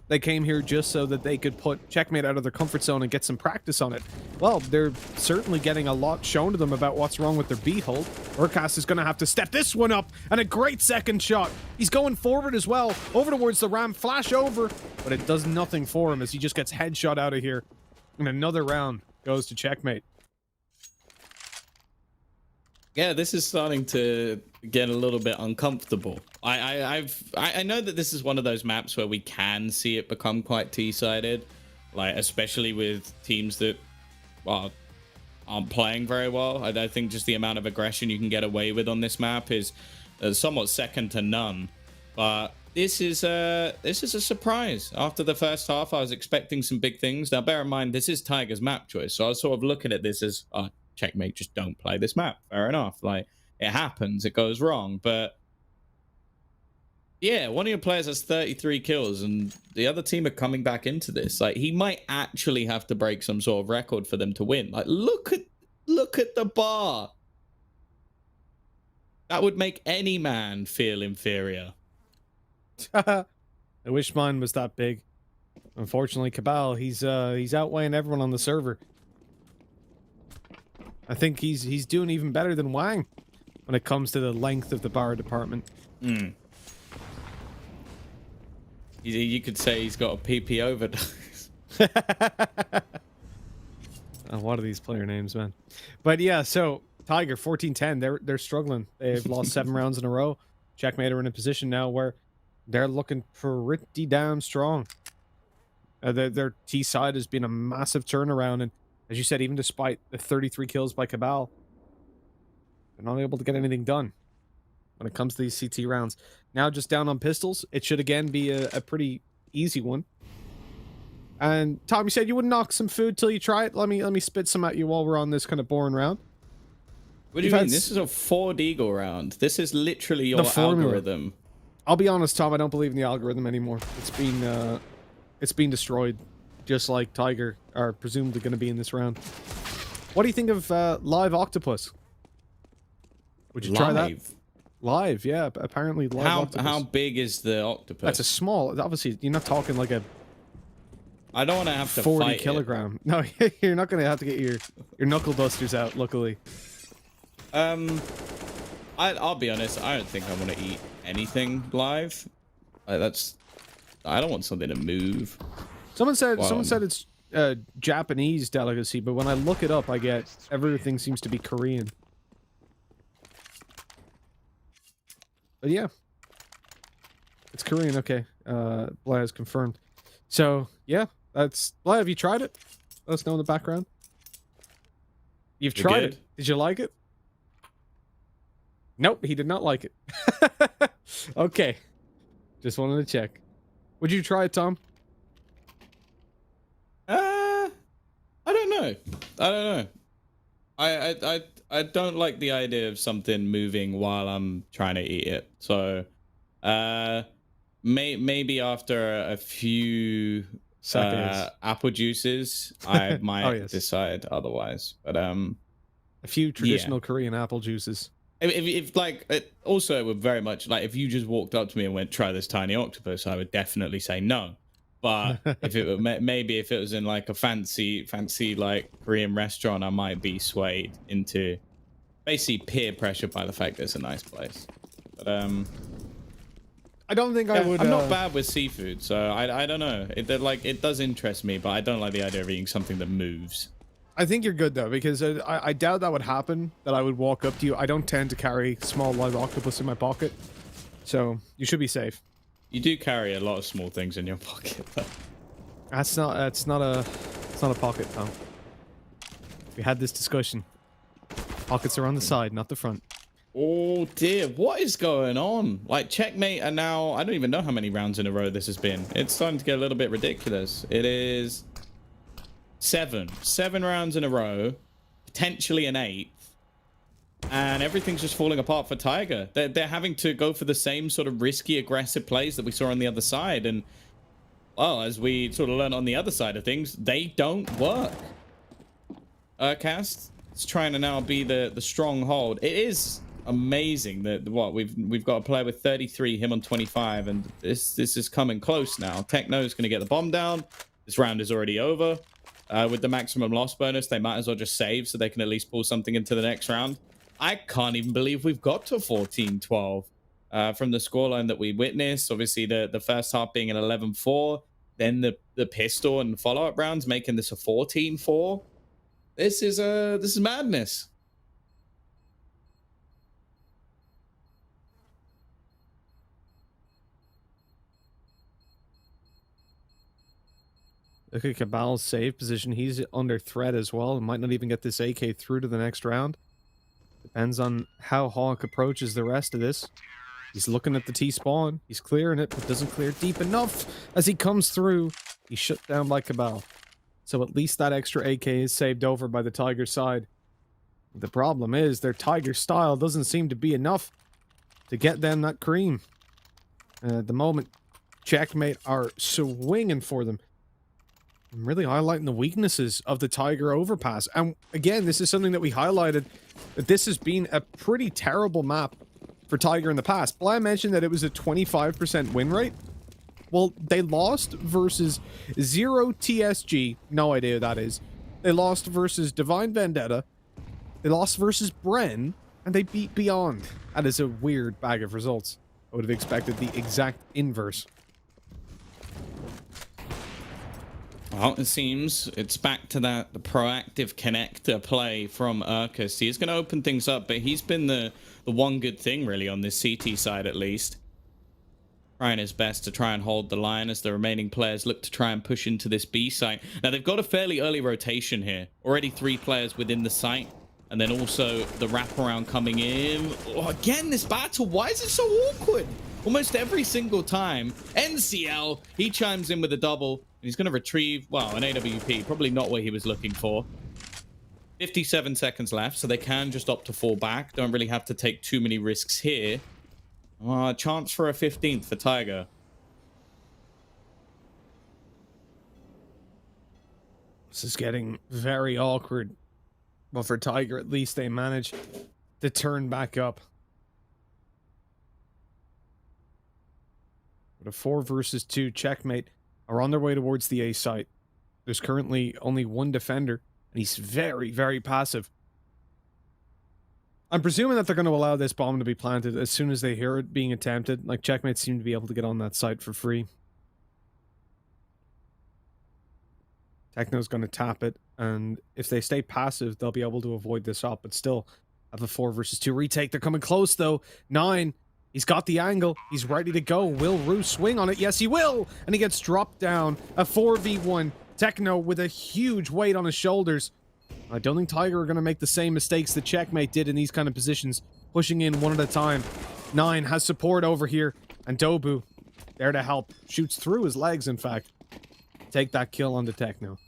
Speaker 2: They came here just so that they could put Checkmate out of their comfort zone and get some practice on it. Well, they're certainly getting a lot shown to them about what's wrong with their B-hold. Urkas is going to have to step this one up, and a great second shot. He's going forward as well, over towards the ram, flash over, but it does nothing for him as he just gets headshot out of here. And another round goes to Checkmate.
Speaker 3: Yeah, this is starting to get a little bit uncomfortable. I know that this is one of those maps where we can see it become quite T-sided, like especially with teams that, well, aren't playing very well. I think just the amount of aggression you can get away with on this map is somewhat second to none. But this is a surprise. After the first half, I was expecting some big things. Now, bear in mind, this is Tiger's map choice, so I was sort of looking at this as, Checkmate, just don't play this map. Fair enough. Like, it happens. It goes wrong. But, yeah, one of your players has 33 kills, and the other team are coming back into this. Like, he might actually have to break some sort of record for them to win. Like, look at the bar. That would make any man feel inferior.
Speaker 2: I wish mine was that big. Unfortunately, Cabal, he's outweighing everyone on the server. I think he's doing even better than Wang when it comes to the length of the bar department.
Speaker 3: You could say he's got a PP overdose.
Speaker 2: Oh, what are these player names, man? But yeah, so Tiger 14-10, they're struggling. They've lost 7 rounds in a row. Checkmate are in a position now where they're looking pretty damn strong. Their T side has been a massive turnaround, and as you said, even despite the 33 kills by Cabal, they're not able to get anything done when it comes to these CT rounds. Now just down on pistols, it should again be a pretty easy one. And Tom, you said you wouldn't knock some food till you try it. Let me spit some at you while we're on this kind of boring round.
Speaker 3: What do you mean? This is a 4 Deagle round. This is literally your algorithm.
Speaker 2: I'll be honest, Tom. I don't believe in the algorithm anymore. It's been destroyed, just like Tiger are presumably going to be in this round. What do you think of live octopus? Would you try that? Live, yeah. Apparently live octopus.
Speaker 3: How big is the octopus?
Speaker 2: That's a small. Obviously, you're not talking like a.
Speaker 3: I don't want to have to
Speaker 2: 40
Speaker 3: fight
Speaker 2: kilogram. It. No, you're not going to have to get your knuckle dusters out. Luckily.
Speaker 3: I'll be honest. I don't think I want to eat anything live. I don't want something to move.
Speaker 2: Someone said it's a Japanese delicacy, but when I look it up, I get everything seems to be Korean. But yeah, it's Korean. Okay, Bly has confirmed. So yeah, that's Bly. Have you tried it? Let us know in the background. You've tried it. Did you like it? Nope, he did not like it. Okay, just wanted to check. Would you try it, Tom?
Speaker 3: I don't know. I don't like the idea of something moving while I'm trying to eat it. So, maybe after a few apple juices, I might decide otherwise. But
Speaker 2: a few traditional Korean apple juices.
Speaker 3: If like also it would very much like if you just walked up to me and went try this tiny octopus, I would definitely say no. But if it maybe if it was in like a fancy like Korean restaurant, I might be swayed into basically peer pressure by the fact that it's a nice place. But
Speaker 2: I don't think I would.
Speaker 3: I'm not bad with seafood, so I don't know. It does interest me, but I don't like the idea of eating something that moves.
Speaker 2: I think you're good though, because I doubt that would happen, that I would walk up to you. I don't tend to carry small live octopus in my pocket, so you should be safe.
Speaker 3: You do carry a lot of small things in your pocket, though.
Speaker 2: It's not a pocket, Tom. We had this discussion. Pockets are on the side, not the front.
Speaker 3: Oh dear, what is going on? Like, Checkmate are now, I don't even know how many rounds in a row this has been. It's starting to get a little bit ridiculous. It is 7 rounds in a row, potentially an 8th, and everything's just falling apart for Tiger. They're having to go for the same sort of risky, aggressive plays that we saw on the other side, and well, as we sort of learned on the other side of things, they don't work. Cast is trying to now be the stronghold. It is amazing that we've got a player with 33, him on 25, and this is coming close now. Techno's going to get the bomb down. This round is already over. With the maximum loss bonus, they might as well just save so they can at least pull something into the next round. I can't even believe we've got to 14-12 from the scoreline that we witnessed. Obviously, the first half being an 11-4, then the pistol and follow-up rounds making this a 14-4. This is madness.
Speaker 2: Look at Cabal's save position. He's under threat as well. Might not even get this AK through to the next round. Depends on how Hawk approaches the rest of this. He's looking at the T-spawn. He's clearing it, but doesn't clear deep enough. As he comes through, he's shut down by Cabal. So at least that extra AK is saved over by the Tiger side. The problem is their Tiger style doesn't seem to be enough to get them that cream. At the moment, Checkmate are swinging for them. I'm really highlighting the weaknesses of the Tiger overpass. And again, this is something that we highlighted, that this has been a pretty terrible map for Tiger in the past. Bly mentioned that it was a 25% win rate. Well, they lost versus 0 TSG. No idea who that is. They lost versus Divine Vendetta. They lost versus Bren. And they beat Beyond. That is a weird bag of results. I would have expected the exact inverse.
Speaker 3: Well, it seems it's back to the proactive connector play from Urkus. He's going to open things up, but he's been the one good thing, really, on this CT side, at least. Trying his best to try and hold the line as the remaining players look to try and push into this B site. Now, they've got a fairly early rotation here. Already 3 players within the site. And then also the wraparound coming in. Oh, again, this battle. Why is it so awkward? Almost every single time. NCL, he chimes in with a double. He's going to retrieve, well, an AWP. Probably not what he was looking for. 57 seconds left, so they can just opt to fall back. Don't really have to take too many risks here. Chance for a 15th for Tiger.
Speaker 2: This is getting very awkward. But for Tiger, at least they manage to turn back up. But a 4 versus 2 checkmate are on their way towards the A site. There's currently only one defender, and he's very, very passive. I'm presuming that they're going to allow this bomb to be planted as soon as they hear it being attempted. Like, checkmates seem to be able to get on that site for free. Techno's going to tap it, and if they stay passive, they'll be able to avoid this up, but still have a 4 versus 2 retake. They're coming close, though. 9, he's got the angle. He's ready to go. Will Rue swing on it? Yes, he will! And he gets dropped down. A 4v1. Techno with a huge weight on his shoulders. I don't think Tiger are going to make the same mistakes that Checkmate did in these kind of positions, pushing in one at a time. 9 has support over here, and Dobu there to help. Shoots through his legs, in fact. Take that kill on the Techno.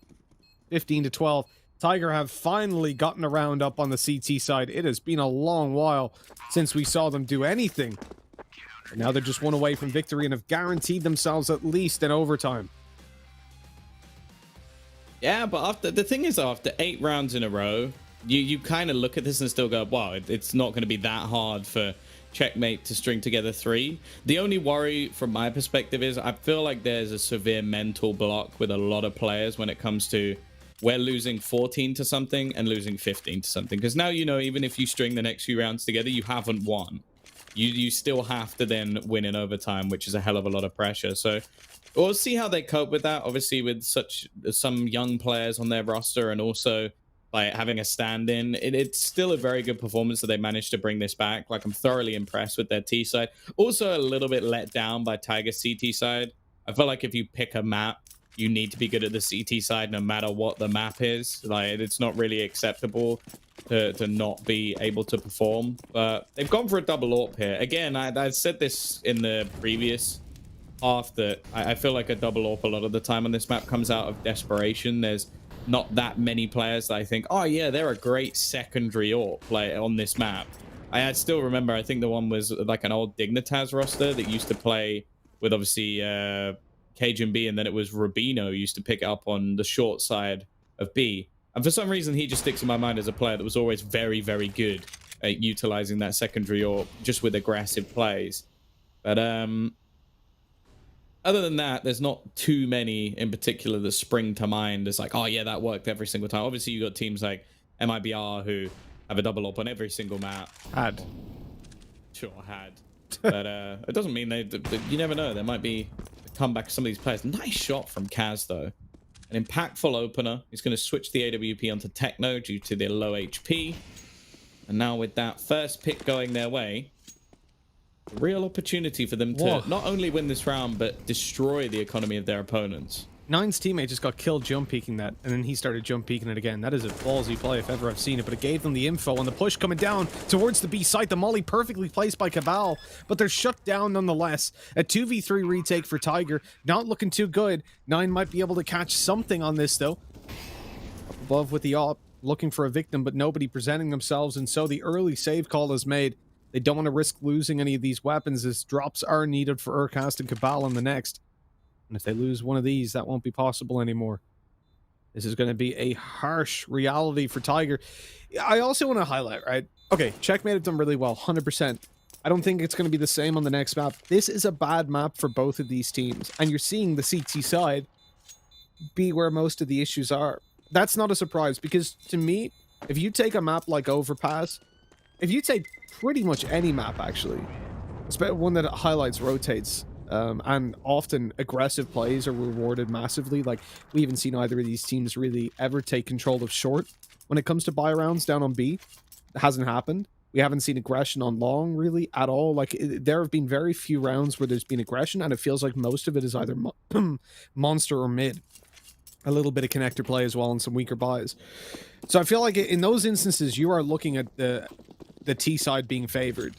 Speaker 2: 15 to 12. Tiger have finally gotten around up on the CT side. It has been a long while since we saw them do anything. And now they're just one away from victory and have guaranteed themselves at least an overtime.
Speaker 3: Yeah, but the thing is, after 8 rounds in a row, you kind of look at this and still go, wow, it's not going to be that hard for Checkmate to string together 3. The only worry from my perspective is I feel like there's a severe mental block with a lot of players when it comes to we're losing 14 to something and losing 15 to something. Because now, you know, even if you string the next few rounds together, you haven't won. You still have to then win in overtime, which is a hell of a lot of pressure. So we'll see how they cope with that. Obviously, with some young players on their roster and also by having a stand-in, it's still a very good performance that they managed to bring this back. Like, I'm thoroughly impressed with their T side. Also, a little bit let down by Tiger's CT side. I feel like if you pick a map, you need to be good at the CT side no matter what the map is. Like, it's not really acceptable to not be able to perform. But they've gone for a double AWP here. Again, I said this in the previous half that I feel like a double AWP a lot of the time on this map comes out of desperation. There's not that many players that I think, oh yeah, they're a great secondary AWP play on this map. I still remember, I think the one was like an old Dignitas roster that used to play with obviously Cajun B, and then it was Rubino who used to pick up on the short side of B. And for some reason, he just sticks in my mind as a player that was always very, very good at utilizing that secondary AWP just with aggressive plays. But other than that, there's not too many in particular that spring to mind as like, oh yeah, that worked every single time. Obviously, you got teams like MIBR who have a double AWP on every single map.
Speaker 2: Had.
Speaker 3: Sure, had. But it doesn't mean you never know. There might be a comeback of some of these players. Nice shot from Kaz, though. An impactful opener. He's going to switch the AWP onto Techno due to their low HP. And now with that first pick going their way, a real opportunity for them to not only win this round, but destroy the economy of their opponents.
Speaker 2: 9's teammate just got killed jump peeking that, and then he started jump peeking it again. That is a ballsy play if ever I've seen it, but it gave them the info on the push coming down towards the B site. The molly perfectly placed by Cabal, but they're shut down nonetheless. A 2v3 retake for Tiger, not looking too good. 9 might be able to catch something on this, though. Up above with the AWP, looking for a victim, but nobody presenting themselves, and so the early save call is made. They don't want to risk losing any of these weapons, as drops are needed for Urcast and Cabal on the next. And if they lose one of these, that won't be possible anymore. This is going to be a harsh reality for Tiger. I also want to highlight, right? Okay, Checkmate have done really well, 100%. I don't think it's going to be the same on the next map. This is a bad map for both of these teams. And you're seeing the CT side be where most of the issues are. That's not a surprise, because to me, if you take a map like Overpass, if you take pretty much any map, actually, especially one that highlights rotates, and often aggressive plays are rewarded massively. Like, we haven't seen either of these teams really ever take control of short when it comes to buy rounds down on B. It hasn't happened. We haven't seen aggression on long really at all. Like, there have been very few rounds where there's been aggression, and it feels like most of it is either monster or mid. A little bit of connector play as well, and some weaker buys. So I feel like in those instances, you are looking at the T side being favored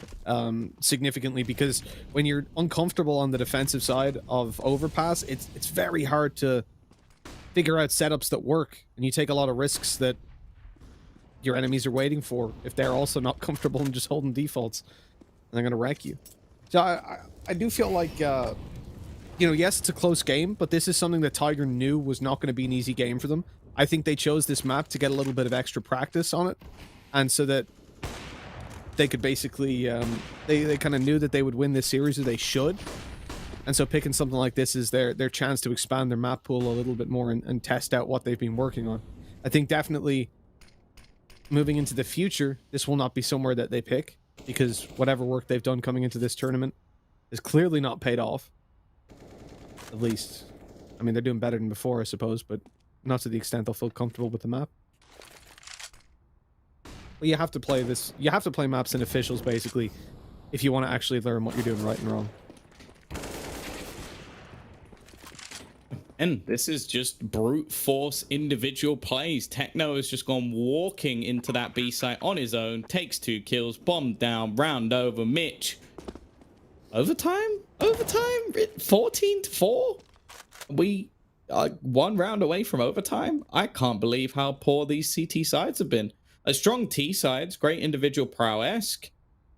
Speaker 2: significantly, because when you're uncomfortable on the defensive side of Overpass, it's very hard to figure out setups that work, and you take a lot of risks that your enemies are waiting for if they're also not comfortable and just holding defaults, and they're going to wreck you. So I do feel like, yes, it's a close game, but this is something that Tiger knew was not going to be an easy game for them. I think they chose this map to get a little bit of extra practice on it, and so that they could basically, they kind of knew that they would win this series, or they should. And so picking something like this is their chance to expand their map pool a little bit more and test out what they've been working on. I think definitely moving into the future, this will not be somewhere that they pick, because whatever work they've done coming into this tournament is clearly not paid off. At least, I mean, they're doing better than before, I suppose, but not to the extent they'll feel comfortable with the map. But you have to play this, you have to play maps and officials, basically, if you want to actually learn what you're doing right and wrong.
Speaker 3: And this is just brute force individual plays. Techno has just gone walking into that B site on his own, takes 2 kills, bomb down, round over. Mitch. Overtime? Overtime? 14-4? We are 1 round away from overtime? I can't believe how poor these CT sides have been. A strong T sides, great individual prowess,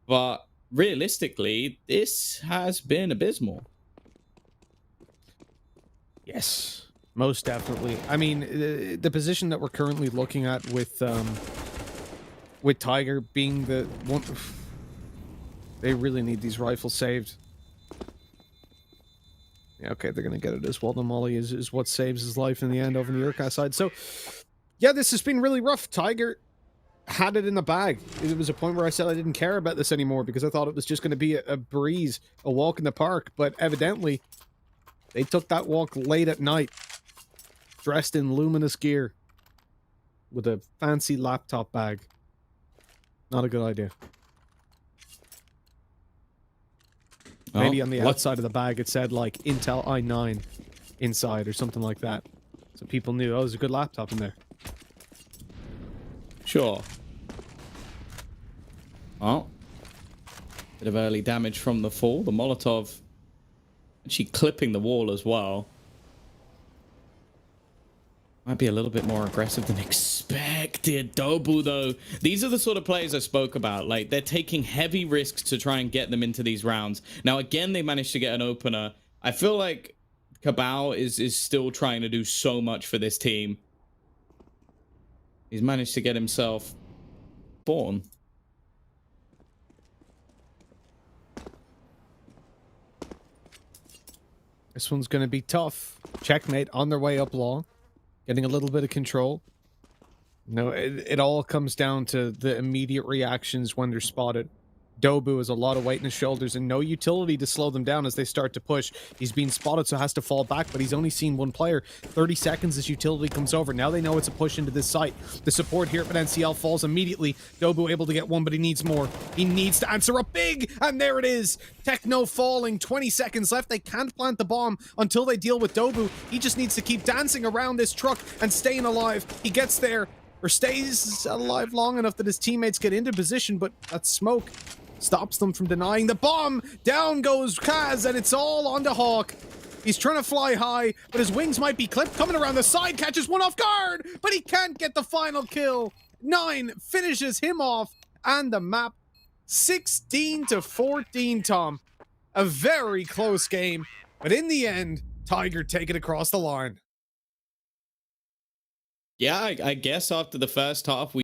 Speaker 3: but realistically, this has been abysmal.
Speaker 2: Yes, most definitely. I mean, the position that we're currently looking at with Tiger being the one, they really need these rifles saved. Yeah, okay, they're gonna get it as well. The molly is what saves his life in the end over on the Urka side. So, yeah, this has been really rough. Tiger had it in the bag. It was a point where I said I didn't care about this anymore because I thought it was just going to be a breeze, a walk in the park. But evidently, they took that walk late at night, dressed in luminous gear, with a fancy laptop bag. Not a good idea. Maybe on the outside of the bag it said, like, Intel i9 inside or something like that. So people knew, oh, there's a good laptop in there.
Speaker 3: Sure. Oh. Bit of early damage from the fall. The Molotov actually clipping the wall as well. Might be a little bit more aggressive than expected. Dobu, though. These are the sort of players I spoke about. Like, they're taking heavy risks to try and get them into these rounds. Now, again, they managed to get an opener. I feel like Cabal is still trying to do so much for this team. He's managed to get himself born.
Speaker 2: This one's going to be tough. Checkmate on their way up long. Getting a little bit of control. No, it all comes down to the immediate reactions when they're spotted. Dobu has a lot of weight in his shoulders and no utility to slow them down as they start to push. He's being spotted, so has to fall back, but he's only seen one player. 30 seconds as utility comes over. Now they know it's a push into this site. The support here at NCL falls immediately. Dobu able to get one, but he needs more. He needs to answer up big, and there it is. Techno falling, 20 seconds left. They can't plant the bomb until they deal with Dobu. He just needs to keep dancing around this truck and staying alive. He gets there, or stays alive long enough that his teammates get into position, but that smoke stops them from denying the bomb. Down goes Kaz, and it's all on to Hawk. He's trying to fly high, but his wings might be clipped. Coming around the side, catches one off guard, but he can't get the final kill. 9 finishes him off, and the map 16-14, Tom. A very close game, but in the end, Tiger take it across the line.
Speaker 3: Yeah, I guess after the first half, we